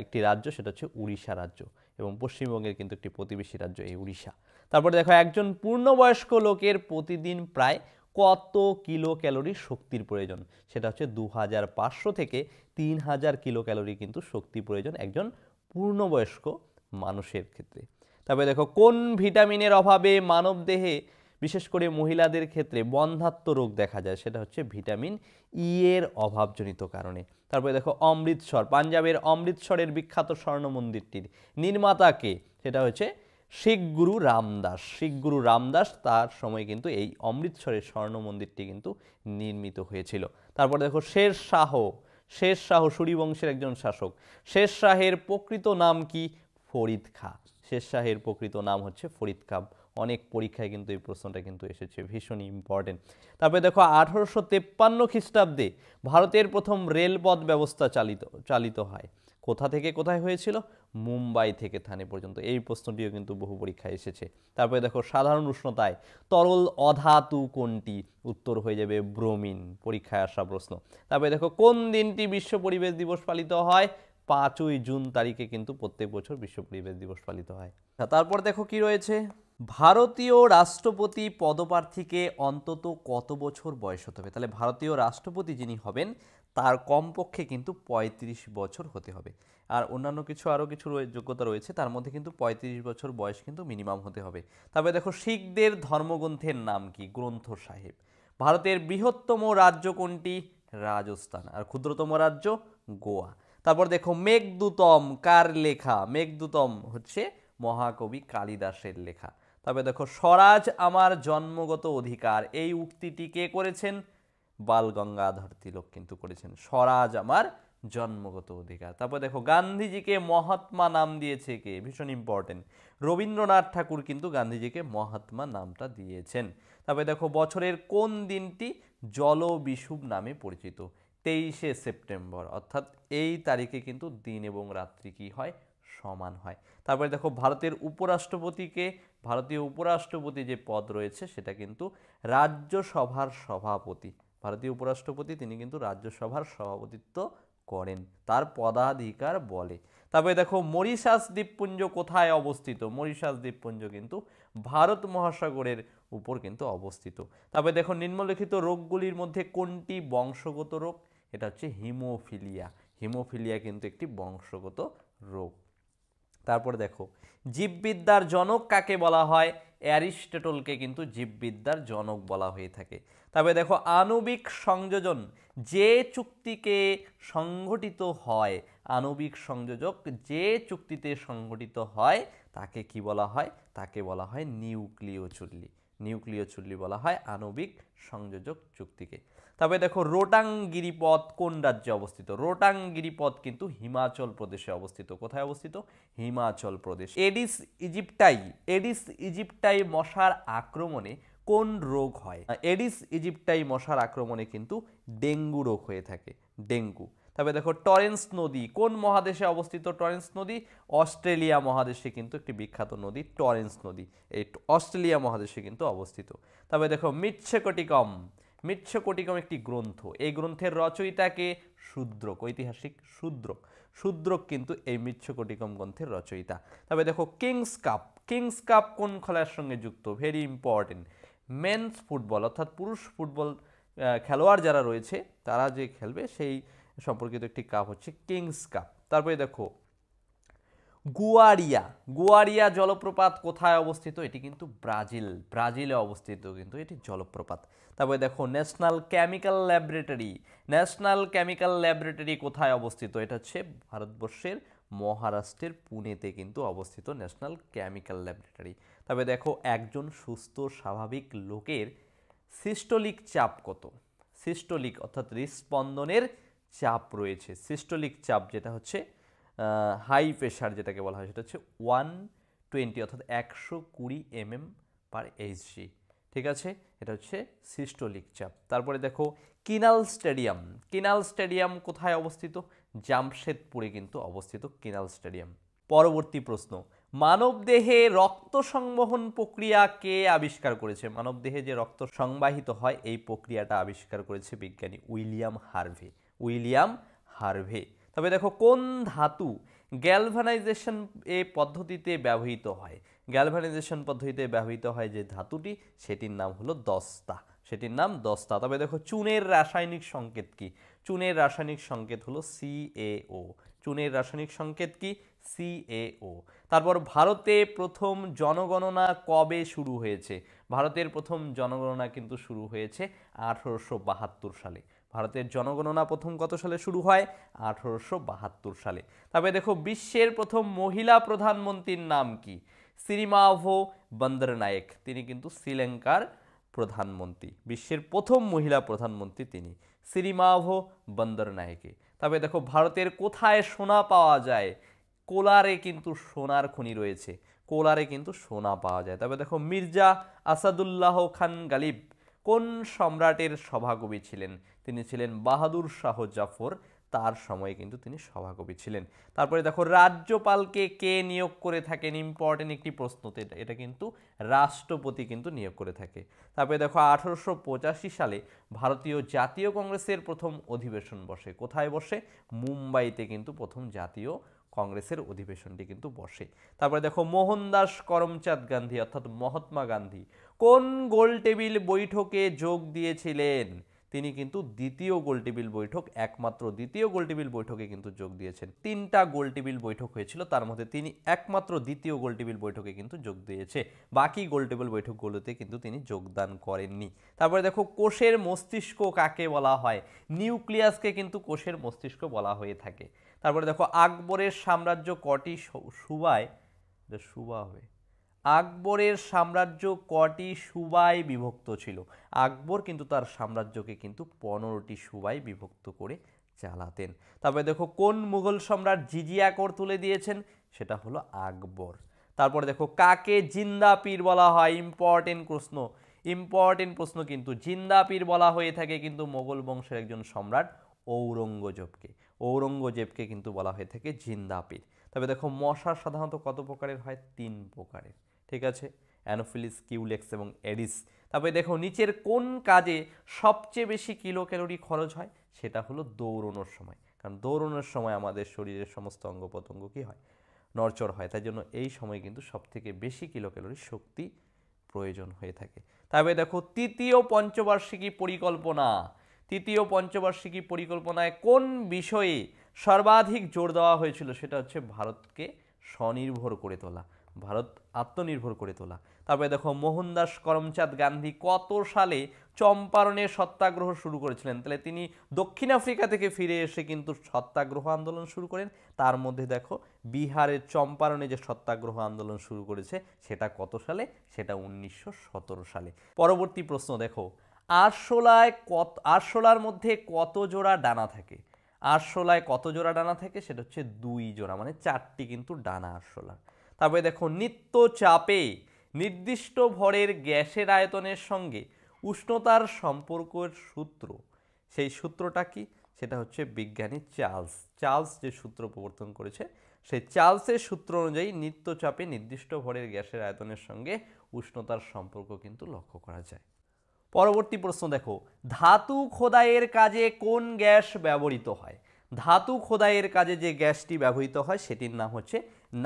[SPEAKER 1] একটি রাজ্য, সেটা হচ্ছে উড়িষ্যা রাজ্য এবং পশ্চিমবঙ্গের কিন্তু একটি প্রতিবেশী রাজ্য এই উড়িষ্যা। তারপরে দেখো একজন পূর্ণবয়স্ক লোকের প্রতিদিন প্রায় কত কিলো ক্যালোরি শক্তির প্রয়োজন? সেটা হচ্ছে 2500 থেকে 3000 কিলো ক্যালোরি কিন্তু শক্তি প্রয়োজন একজন পূর্ণবয়স্ক মানুষের ক্ষেত্রে। তারপরে দেখো কোন ভিটামিনের অভাবে মানবদেহে বিশেষ করে মহিলাদের ক্ষেত্রে বন্ধ্যাত্ব রোগ দেখা যায়? সেটা হচ্ছে ভিটামিন ই এর অভাবজনিত কারণে। তারপরে দেখো অমৃতসর, পাঞ্জাবের অমৃতসরের বিখ্যাত স্বর্ণ মন্দিরটির নির্মাতা কে? সেটা হচ্ছে শিখ গুরু রামদাস। শিখ গুরু রামদাস তার সময় কিন্তু এই অমৃতসরের স্বর্ণ মন্দিরটি কিন্তু নির্মিত হয়েছিল। তারপর দেখো শের শাহ, শের শাহ সূরিবংশের একজন শাসক, শের শাহের প্রকৃত নাম কি? ফরিদ খাঁ। শের শাহের প্রকৃত নাম হচ্ছে ফরিদ খাঁ। অনেক পরীক্ষায় কিন্তু এই প্রশ্নটা কিন্তু এসেছে, ভীষণই ইম্পর্টেন্ট। তারপরে দেখো 1853 খ্রিস্টাব্দে ভারতের প্রথম রেলপথ ব্যবস্থা চালিত হয়। কোথা থেকে কোথায় হয়েছিল? মুম্বাই থেকে থানে পর্যন্ত। এই প্রশ্নটিও কিন্তু বহু পরীক্ষায় এসেছে। তারপরে দেখো সাধারণ উষ্ণতায় তরল অধাতু কোনটি? উত্তর হয়ে যাবে ব্রোমিন, পরীক্ষায় আসা প্রশ্ন। তারপরে দেখো কোন দিনটি বিশ্ব পরিবেশ দিবস পালিত হয়? 5ই জুন তারিখে কিন্তু প্রত্যেক বছর বিশ্ব পরিবেশ দিবস পালিত হয়। তারপর দেখো কি রয়েছে, ভারতীয় রাষ্ট্রপতি পদপ্রার্থীকে অন্তত কত বছর বয়স হতে হবে? তাহলে ভারতীয় রাষ্ট্রপতি যিনি হবেন তার কমপক্ষে কিন্তু ৩৫ বছর হতে হবে। আর অন্যান্য আরও কিছু যোগ্যতা রয়েছে, তার মধ্যে কিন্তু ৩৫ বছর বয়স কিন্তু মিনিমাম হতে হবে। তবে দেখো শিখদের ধর্মগ্রন্থের নাম কি? গ্রন্থ সাহেব। ভারতের বৃহত্তম রাজ্য কোনটি? রাজস্থান। আর ক্ষুদ্রতম রাজ্য গোয়া। তারপর দেখো মেঘদূতম কার লেখা? মেঘদূতম হচ্ছে মহাকবি কালিদাসের লেখা। তবে দেখো স্বরাজ আমার জন্মগত অধিকার, এই উক্তিটি কে করেছেন? বাল গঙ্গাধর তিলক কিন্তু করেছেন, স্বরাজ আমার জন্মগত অধিকার। তারপর দেখো গান্ধীজিকে মহাত্মা নাম দিয়েছে কে? ভীষণ ইম্পর্টেন্ট, রবীন্দ্রনাথ ঠাকুর কিন্তু গান্ধীজিকে মহাত্মা নামটা দিয়েছেন। তবে দেখো বছরের কোন দিনটি জল বিষুব নামে পরিচিত? 23শে সেপ্টেম্বর, অর্থাৎ এই তারিখে কিন্তু দিন এবং রাত্রি কি হয়? সমান হয়। তারপরে দেখো ভারতের উপরাষ্ট্রপতিকে, ভারতীয় উপরাষ্ট্রপতি যে পদ রয়েছে সেটা কিন্তু রাজ্যসভার সভাপতি। ভারতীয় উপরাষ্ট্রপতি তিনি কিন্তু রাজ্যসভার সভাপতিত্ব করেন, তার পদাধিকার বলে। তবে দেখো মরিশাস দ্বীপপুঞ্জ কোথায় অবস্থিত? মরিশাস দ্বীপপুঞ্জ কিন্তু ভারত মহাসাগরের উপর কিন্তু অবস্থিত। তবে দেখো নিম্নলিখিত রোগগুলির মধ্যে কোনটি বংশগত রোগ? এটা হচ্ছে হিমোফিলিয়া। হিমোফিলিয়া কিন্তু একটি বংশগত রোগ। তারপরে দেখো জীববিদ্যার জনক কাকে বলা হয়? অ্যারিস্টটলকে কিন্তু জীববিদ্যার জনক বলা হয়ে থাকে। তবে দেখো আণবিক সংযোজন যে চুক্তিকে সংগঠিত হয়, আণবিক সংযোজক যে চুক্তিতে সংগঠিত হয় তাকে কি বলা হয়? তাকে বলা হয় নিউক্লিয় চুল্লি। নিউক্লিয় চুল্লি বলা হয় আণবিক সংযোজক চুক্তিকে। তবে দেখো রোটাং গিরিপথ কোন রাজ্যে অবস্থিত? রোটাং গিরিপথ কিন্তু হিমাচল প্রদেশে অবস্থিত। কোথায় অবস্থিত? Himachal Pradesh. Aedes aegypti, Aedes aegypti মশার আক্রমণে কোন রোগ হয়? এডিস ইজিপ্টাই মশার আক্রমণে কিন্তু ডেঙ্গু রোগ হয়ে থাকে, ডেঙ্গু। তবে দেখো টরেন্স নদী কোন মহাদেশে অবস্থিত? টরেন্স নদী অস্ট্রেলিয়া মহাদেশে কিন্তু একটি বিখ্যাত নদী টরেন্স নদী, এই অস্ট্রেলিয়া মহাদেশে কিন্তু অবস্থিত। তবে দেখো মৃচ্ছকটিকম, মৃচ্ছকটিকম একটি গ্রন্থ, এই গ্রন্থের রচয়িতাকে? শূদ্রক, ঐতিহাসিক শূদ্রক। শূদ্রক কিন্তু এই মৃচ্ছকটিকম গ্রন্থের রচয়িতা। তবে দেখো কিংস কাপ, কিংস কাপ কোন খেলার সঙ্গে যুক্ত? ভেরি ইম্পর্টেন্ট, মেন্স ফুটবল, অর্থাৎ পুরুষ ফুটবল খেলোয়াড় যারা রয়েছে তারা যে খেলবে সেই সম্পর্কিত একটি কাপ হচ্ছে কিংস কাপ। তারপরে দেখো গুয়ারিয়া, গুয়ারিয়া জলপ্রপাত কোথায় অবস্থিত? এটি কিন্তু ব্রাজিল, ব্রাজিলে অবস্থিত কিন্তু এটি জলপ্রপাত। তারপরে দেখো national chemical laboratory, national chemical laboratory কোথায় অবস্থিত? এটা হচ্ছে ভারতবর্ষের মহারাষ্ট্রের পুনেতে কিন্তু অবস্থিত ন্যাশনাল কেমিক্যাল ল্যাবরেটরি। তবে দেখো একজন সুস্থ স্বাভাবিক লোকের সিস্টোলিক চাপ কত? সিস্টোলিক অর্থাৎ হৃদস্পন্দনের চাপ রয়েছে, সিস্টোলিক চাপ যেটা হচ্ছে হাই প্রেশার যেটাকে বলা হয় সেটা হচ্ছে 120 অর্থাৎ 120 mm/Hg। ঠিক আছে, এটা হচ্ছে সিস্টোলিক চাপ। তারপরে দেখো কিনাল স্টেডিয়াম, কিনাল স্টেডিয়াম কোথায় অবস্থিত? জামশেদপুরে কিন্তু অবস্থিত কিনাল স্টেডিয়াম। পরবর্তী প্রশ্ন, মানবদেহে রক্ত সংবহন প্রক্রিয়া কে আবিষ্কার করেছে? মানবদেহে যে রক্ত সংবাহিত হয় এই প্রক্রিয়াটা আবিষ্কার করেছে বিজ্ঞানী উইলিয়াম হার্ভে, উইলিয়াম হার্ভে। তবে দেখো কোন ধাতু গ্যালভানাইজেশন এ পদ্ধতিতে ব্যবহৃত হয়? গ্যালভানাইজেশন পদ্ধতিতে ব্যবহৃত হয় যে ধাতুটি সেটির নাম হলো দস্তা, সেটির নাম দস্তা। তবে দেখো চুনের রাসায়নিক সংকেত কি? চুনের রাসায়নিক সংকেত হলো CaO, চুনের রাসায়নিক সংকেত কি? CaO। তারপর ভারতে প্রথম জনগণনা কবে শুরু হয়েছে? ভারতের প্রথম জনগণনা কিন্তু শুরু হয়েছে 1872 সালে। ভারতের জনগণনা প্রথম কত সালে শুরু হয়? 1872 সালে। তবে দেখো বিশ্বের প্রথম মহিলা প্রধানমন্ত্রীর নাম কি? সিরিমাভো বন্দরনায়েক, তিনি কিন্তু শ্রীলঙ্কার প্রধানমন্ত্রী। বিশ্বের প্রথম মহিলা প্রধানমন্ত্রী তিনি, সিরিমাভো বন্দরনায়েকে। তবে দেখো ভারতের কোথায় সোনা পাওয়া যায়? কোলারে কিন্তু সোনার খনি রয়েছে, কোলারে কিন্তু সোনা পাওয়া যায়। তবে দেখো মির্জা আসাদুল্লাহ খান গালিব কোন সম্রাটের সভাকবি ছিলেন? তিনি ছিলেন বাহাদুর শাহ জাফর, তার সময়ে কিন্তু তিনি সভাকবি ছিলেন। তারপরে দেখো রাজ্যপালকে কে নিয়োগ করে থাকেন? ইম্পর্টেন্ট একটি প্রশ্ন, এটা কিন্তু রাষ্ট্রপতি কিন্তু নিয়োগ করে থাকে। তারপরে দেখো 1885 সালে ভারতীয় জাতীয় কংগ্রেসের প্রথম অধিবেশন বসে। কোথায় বসে? মুম্বাইতে কিন্তু প্রথম জাতীয় কংগ্রেসের অধিবেশনটি কিন্তু বসে। তারপরে দেখো মোহনদাস করমচাঁদ গান্ধী অর্থাৎ মহাত্মা গান্ধী কোন গোল টেবিল বৈঠকে যোগ দিয়েছিলেন? তিনি কিন্তু দ্বিতীয় গোলটেবিল বৈঠক, একমাত্র দ্বিতীয় গোলটেবিল বৈঠকে কিন্তু যোগ দিয়েছেন। 3টা গোলটেবিল বৈঠক হয়েছিল, তার মধ্যে তিনি একমাত্র দ্বিতীয় গোলটেবিল বৈঠকে কিন্তু যোগ দিয়েছে, বাকি গোলটেবিল বৈঠকগুলোতে কিন্তু তিনি যোগদান করেননি। তারপরে দেখো কোষের মস্তিষ্ক কাকে বলা হয়, নিউক্লিয়াসকে কিন্তু কোষের মস্তিষ্ক বলা হয়ে থাকে। তারপরে দেখো আকবরের সাম্রাজ্য কটি সুবায়, সুবা হবে, আকবরের সাম্রাজ্য কটি সুবায় বিভক্ত ছিল। আকবর কিন্তু তার সাম্রাজ্যকে কিন্তু 15টি সুবায় বিভক্ত করে চালাতেন। তারপরে দেখো কোন মুঘল সম্রাট জিজিয়া কর তুলে দিয়েছেন, সেটা হলো আকবর। তারপরে দেখো কাকে জিন্দা পীর বলা হয়, ইম্পর্টেন্ট প্রশ্ন কিন্তু। জিন্দা পীর বলা হয়ে থাকে কিন্তু মোগল বংশের একজন সম্রাট ঔরঙ্গজেবকে কিন্তু বলা হয়ে থাকে জিন্দা পীর। তবে দেখো মশা সাধারণত কত প্রকারের হয়, 3 প্রকারের, ঠিক আছে, অ্যানোফিলিস, কিউলেক্স এবং এডিস। তারপরে দেখো নিচের কোন কাজে সবচেয়ে বেশি কিলো ক্যালোরি খরচ হয়, সেটা হলো দৌড়ানোর সময়, কারণ দৌড়ানোর সময় আমাদের শরীরের সমস্ত অঙ্গ প্রত্যঙ্গ কি হয়, নড়চড় হয়, তাই জন্য এই সময় কিন্তু সবথেকে বেশি কিলো ক্যালোরি শক্তি প্রয়োজন হয়ে থাকে। তবে দেখো তৃতীয় পঞ্চবার্ষিকী পরিকল্পনায় কোন বিষয়ে সর্বাধিক জোর দেওয়া হয়েছিল, সেটা হচ্ছে ভারতকে স্বনির্ভর করে তোলা, ভারত আত্মনির্ভর করে তোলা। তারপরে দেখো মোহনদাস করমচাঁদ গান্ধী কত সালে চম্পারণে সত্যাগ্রহ শুরু করেছিলেন, তাহলে তিনি দক্ষিণ আফ্রিকা থেকে ফিরে এসে কিন্তু সত্যাগ্রহ আন্দোলন শুরু করেন। তার মধ্যে দেখো বিহারের চম্পারণে যে সত্যাগ্রহ আন্দোলন শুরু করেছে সেটা কত সালে, সেটা 1917 সালে। পরবর্তী প্রশ্ন দেখো, আরশোলার মধ্যে কত জোড়া ডানা থাকে, আরশোলায় কত জোড়া ডানা থাকে, সেটা হচ্ছে 2 জোড়া, মানে 4টি কিন্তু ডানা আরশোলা। তারপরে দেখো নিত্য চাপে নির্দিষ্ট ভরের গ্যাসের আয়তনের সঙ্গে উষ্ণতার সম্পর্কের সূত্র, সেই সূত্রটা কি, সেটা হচ্ছে বিজ্ঞানী চার্লস যে সূত্র প্রবর্তন করেছে, সেই চার্লসের সূত্র অনুযায়ী নিত্য চাপে নির্দিষ্ট ভরের গ্যাসের আয়তনের সঙ্গে উষ্ণতার সম্পর্ক কিন্তু লক্ষ্য করা যায়। পরবর্তী প্রশ্ন দেখো, ধাতু খোদাইয়ের কাজে কোন গ্যাস ব্যবহৃত হয়, ধাতু খোদাইয়ের কাজে যে গ্যাসটি ব্যবহৃত হয় সেটির নাম হচ্ছে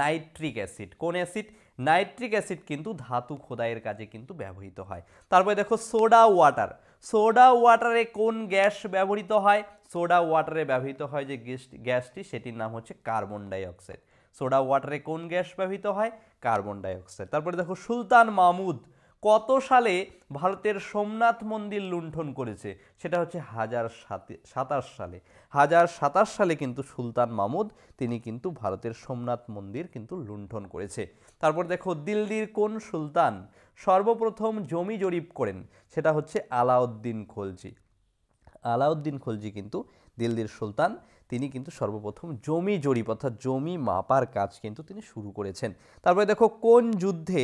[SPEAKER 1] নাইট্রিক অ্যাসিড। কোন অ্যাসিড, নাইট্রিক অ্যাসিড কিন্তু ধাতু খোদাইয়ের কাজে কিন্তু ব্যবহৃত হয়। তারপরে দেখো সোডা ওয়াটারে কোন গ্যাস ব্যবহৃত হয়, সোডা ওয়াটারে ব্যবহৃত হয় যে গ্যাসটি সেটির নাম হচ্ছে কার্বন ডাইঅক্সাইড। সোডা ওয়াটারে কোন গ্যাস ব্যবহৃত হয়, কার্বন ডাইঅক্সাইড। তারপরে দেখো সুলতান মাহমুদ কত সালে ভারতের সোমনাথ মন্দির লুণ্ঠন করেছে, সেটা হচ্ছে 1027 সালে। 1027 সালে কিন্তু সুলতান মাহমুদ তিনি কিন্তু ভারতের সোমনাথ মন্দির কিন্তু লুণ্ঠন করেছে। তারপর দেখো দিল্লির কোন সুলতান সর্বপ্রথম জমি জরিপ করেন, সেটা হচ্ছে আলাউদ্দিন খলজি কিন্তু দিল্লির সুলতান, তিনি কিন্তু সর্বপ্রথম জমি জরিপ অর্থাৎ জমি মাপার কাজ কিন্তু তিনি শুরু করেছেন। তারপরে দেখো কোন যুদ্ধে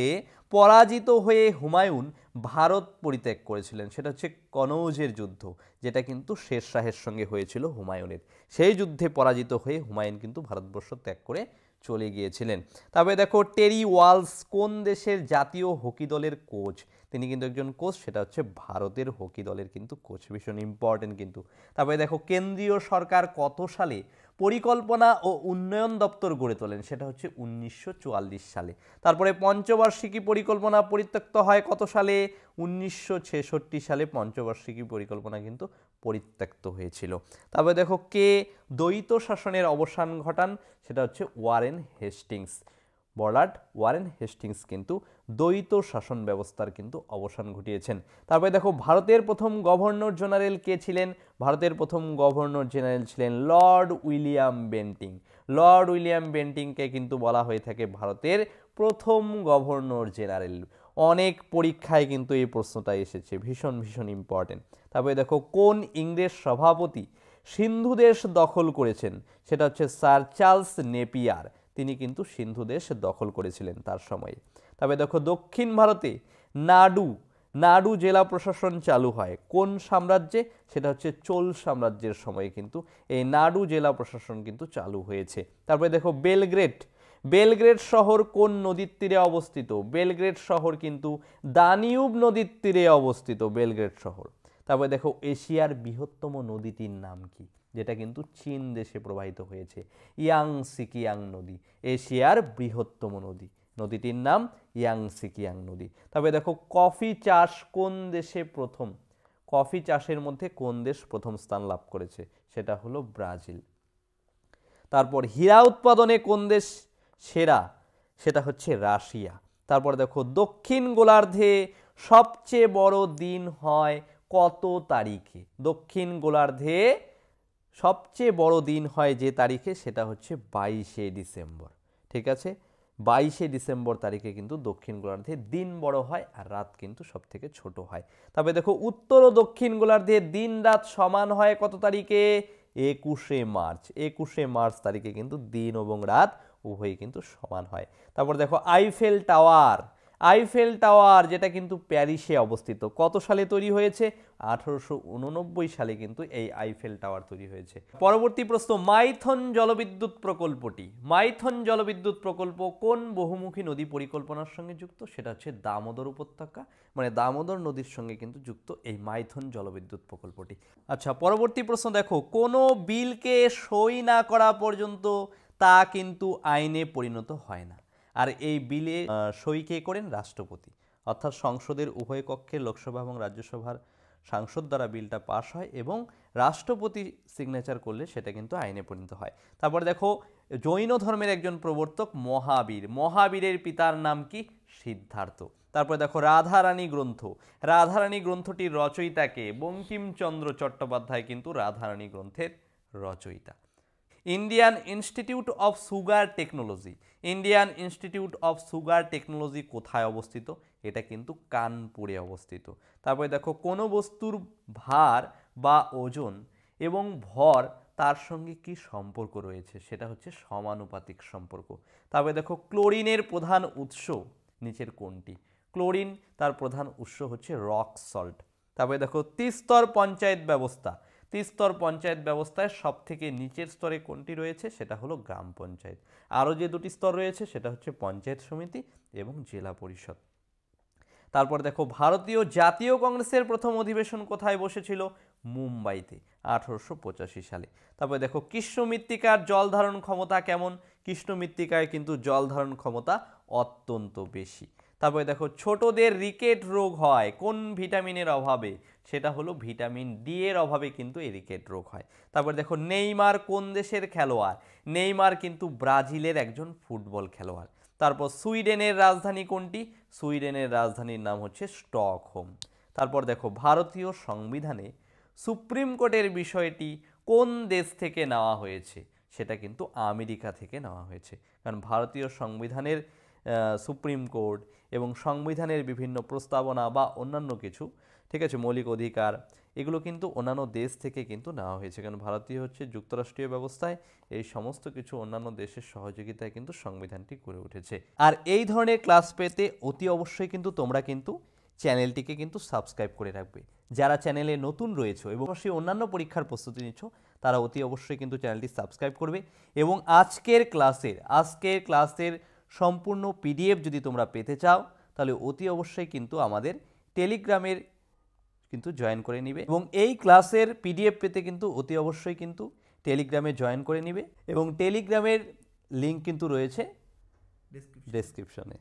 [SPEAKER 1] পরাজিত হয়ে হুমায়ুন ভারত পরিত্যাগ করেছিলেন, সেটা হচ্ছে কনৌজের যুদ্ধ, যেটা কিন্তু শের শাহের সঙ্গে হয়েছিল হুমায়ুনের। সেই যুদ্ধে পরাজিত হয়ে হুমায়ুন কিন্তু ভারতবর্ষ ত্যাগ করে চলে গিয়েছিলেন। তারপরে দেখো টেরি ওয়ালস কোন দেশের জাতীয় হকি দলের কোচ, তিনি কিন্তু একজন কোচ, সেটা হচ্ছে ভারতের হকি দলের কিন্তু কোচ, ভীষণ ইম্পর্টেন্ট কিন্তু। তারপরে দেখো কেন্দ্রীয় সরকার কত সালে পরিকল্পনা ও উন্নয়ন দপ্তর গড়ে তোলেন, সেটা হচ্ছে 1944 সালে। তারপরে পঞ্চবার্ষিকী পরিকল্পনা পরিত্যক্ত হয় কত সালে, 1966 সালে পঞ্চবার্ষিকী পরিকল্পনা কিন্তু পরিত্যক্ত হয়েছিল। তারপরে দেখো কে দ্বৈত শাসনের অবসান ঘটান, সেটা হচ্ছে লর্ড ওয়ারেন হেস্টিংস কিন্তু দ্বৈত শাসন ব্যবস্থার কিন্তু অবসান ঘটিয়েছেন। তারপরে দেখো ভারতের প্রথম গভর্নর জেনারেল কে ছিলেন, ভারতের প্রথম গভর্নর জেনারেল ছিলেন লর্ড উইলিয়াম বেন্টিংকে কিন্তু বলা হয়ে থাকে ভারতের প্রথম গভর্নর জেনারেল। অনেক পরীক্ষায় কিন্তু এই প্রশ্নটা এসেছে, ভীষণ ইম্পর্টেন্ট। তারপরে দেখো কোন ইংরেজ সভাপতি সিন্ধু দেশ দখল করেছেন, সেটা হচ্ছে স্যার চার্লস নেপিয়ার, তিনি কিন্তু সিন্ধু দেশ দখল করেছিলেন তার সময়ে। তবে দেখো দক্ষিণ ভারতে নাডু জেলা প্রশাসন চালু হয় কোন সাম্রাজ্যে, সেটা হচ্ছে চোল সাম্রাজ্যের সময়ে কিন্তু এই নাডু জেলা প্রশাসন কিন্তু চালু হয়েছে। তারপরে দেখো বেলগ্রেড শহর কোন নদীর তীরে অবস্থিত, বেলগ্রেড শহর কিন্তু দানিউব নদীর তীরে অবস্থিত বেলগ্রেড শহর। তারপরে দেখো এশিয়ার বৃহত্তম নদীটির নাম কি, যেটা কিন্তু চীন দেশে প্রবাহিত হয়েছে, ইয়াংসিকিয়াং নদী, এশিয়ার বৃহত্তম নদী, নদীটির নাম ইয়াংসিকিয়াং নদী। তবে দেখো কফি চাষ কোন দেশে প্রথম, কফি চাষের মধ্যে কোন দেশ প্রথম স্থান লাভ করেছে? সেটা হলো ব্রাজিল। তারপর হীরা উৎপাদনে কোন দেশ সেরা? সেটা হচ্ছে রাশিয়া। তারপর দেখো দক্ষিণ গোলার্ধে সবচেয়ে বড় দিন হয় কত তারিখে? দক্ষিণ গোলার্ধে সবচেয়ে বড় দিন হয় যে তারিখে, সেটা হচ্ছে 22শে ডিসেম্বর। ঠিক আছে, 22শে ডিসেম্বর তারিখে কিন্তু দক্ষিণ গোলার্ধে দিন বড় হয় আর রাত কিন্তু সব থেকে ছোট হয়। তবে দেখো উত্তর ও দক্ষিণ গোলার্ধে দিন রাত সমান হয় কত তারিখে? 21শে মার্চ। 21শে মার্চ তারিখে কিন্তু দিন এবং রাত উভয়ই কিন্তু সমান হয়। তারপর দেখো আইফেল টাওয়ার। আইফেল টাওয়ার যেটা কিন্তু প্যারিসে অবস্থিত, কত সালে তৈরি হয়েছে? 1889 সালে কিন্তু এই আইফেল টাওয়ার তৈরি হয়েছে। পরবর্তী প্রশ্ন, মাইথন জলবিদ্যুৎ প্রকল্পটি, মাইথন জলবিদ্যুৎ প্রকল্প কোন বহুমুখী নদী পরিকল্পনার সঙ্গে যুক্ত? সেটা হচ্ছে দামোদর উপত্যকা, মানে দামোদর নদীর সঙ্গে কিন্তু যুক্ত এই মাইথন জলবিদ্যুৎ প্রকল্পটি। আচ্ছা, পরবর্তী প্রশ্ন দেখো, কোনো বিলকে সই না করা পর্যন্ত তা কিন্তু আইনে পরিণত হয় না। আর এই বিলে সই কে করেন? রাষ্ট্রপতি। অর্থাৎ সংসদের উভয় কক্ষে লোকসভা এবং রাজ্যসভার সাংসদ দ্বারা বিলটা পাশ হয় এবং রাষ্ট্রপতি সিগনেচার করলে সেটা কিন্তু আইনে পরিণত হয়। তারপর দেখো জৈন ধর্মের একজন প্রবর্তক মহাবীর, মহাবীরের পিতার নাম কি? সিদ্ধার্থ। তারপর দেখো রাধারানী গ্রন্থ, রাধারানী গ্রন্থটির রচয়িতাকে? বঙ্কিমচন্দ্র চট্টোপাধ্যায় কিন্তু রাধারানী গ্রন্থের রচয়িতা। Indian institute of sugar technology, Indian institute of sugar technology কোথায় অবস্থিত? এটা কিন্তু কানপুরে অবস্থিত। তারপরে দেখো কোনো বস্তুর ভার বা ওজন এবং ভর তার সঙ্গে কি সম্পর্ক রয়েছে? সেটা হচ্ছে সমানুপাতিক সম্পর্ক। তারপরে দেখো ক্লোরিনের প্রধান উৎস নিচের কোনটি? ক্লোরিন তার প্রধান উৎস হচ্ছে রক সল্ট। তারপরে দেখো ত্রিস্তর পঞ্চায়েত ব্যবস্থা, ত্রিস্তর পঞ্চায়েত ব্যবস্থায় সব থেকে নিচের স্তরে কোনটি রয়েছে? সেটা হলো গ্রাম পঞ্চায়েত। আরও যে দুটি স্তর রয়েছে সেটা হচ্ছে পঞ্চায়েত সমিতি এবং জেলা পরিষদ। তারপর দেখো ভারতীয় জাতীয় কংগ্রেসের প্রথম অধিবেশন কোথায় বসেছিল? মুম্বাইতে 1885 সালে। তারপরে দেখো কৃষ্ণ মৃত্তিকার জল ধারণ ক্ষমতা কেমন? কৃষ্ণ মৃত্তিকায় কিন্তু জল ধারণ ক্ষমতা অত্যন্ত বেশি। তারপরে দেখো ছোটদের রিকেট রোগ হয় কোন ভিটামিনের অভাবে? সেটা হলো ভিটামিন ডি এর অভাবে কিন্তু এই রিকেট রোগ হয়। তারপর দেখো নেইমার কোন দেশের খেলোয়াড়? নেইমার কিন্তু ব্রাজিলের একজন ফুটবল খেলোয়াড়। তারপর সুইডেনের রাজধানী কোনটি? সুইডেনের রাজধানীর নাম হচ্ছে স্টকহোম। তারপর দেখো ভারতীয় সংবিধানে সুপ্রিম কোর্টের বিষয়টি কোন দেশ থেকে নেওয়া হয়েছে? সেটা কিন্তু আমেরিকা থেকে নেওয়া হয়েছে। কারণ ভারতীয় সংবিধানের সুপ্রিম কোর্ট এবং সংবিধানের বিভিন্ন প্রস্তাবনা বা অন্যান্য কিছু, ঠিক আছে, মৌলিক অধিকার, এগুলো কিন্তু অন্যান্য দেশ থেকে কিন্তু নেওয়া হয়েছে। কারণ ভারতীয় হচ্ছে যুক্তরাষ্ট্রীয় ব্যবস্থায় এই সমস্ত কিছু অন্যান্য দেশের সহযোগিতায় কিন্তু সংবিধানটি গড়ে উঠেছে। আর এই ধরনের ক্লাস পেতে অতি অবশ্যই কিন্তু তোমরা কিন্তু চ্যানেলটিকে কিন্তু সাবস্ক্রাইব করে রাখবে। যারা চ্যানেলে নতুন রয়েছে এবং অবশ্যই অন্যান্য পরীক্ষার প্রস্তুতি নিচ্ছ তারা অতি অবশ্যই কিন্তু চ্যানেলটি সাবস্ক্রাইব করবে। এবং আজকের ক্লাসের সম্পূর্ণ পিডিএফ যদি তোমরা পেতে চাও তাহলে অতি অবশ্যই কিন্তু আমাদের টেলিগ্রামের কিন্তু জয়েন করে নিবে এবং এই ক্লাসের পিডিএফ পেতে কিন্তু অতি অবশ্যই কিন্তু টেলিগ্রামে জয়েন করে নিবে এবং টেলিগ্রামের লিঙ্ক কিন্তু রয়েছে ডেসক্রিপশনে।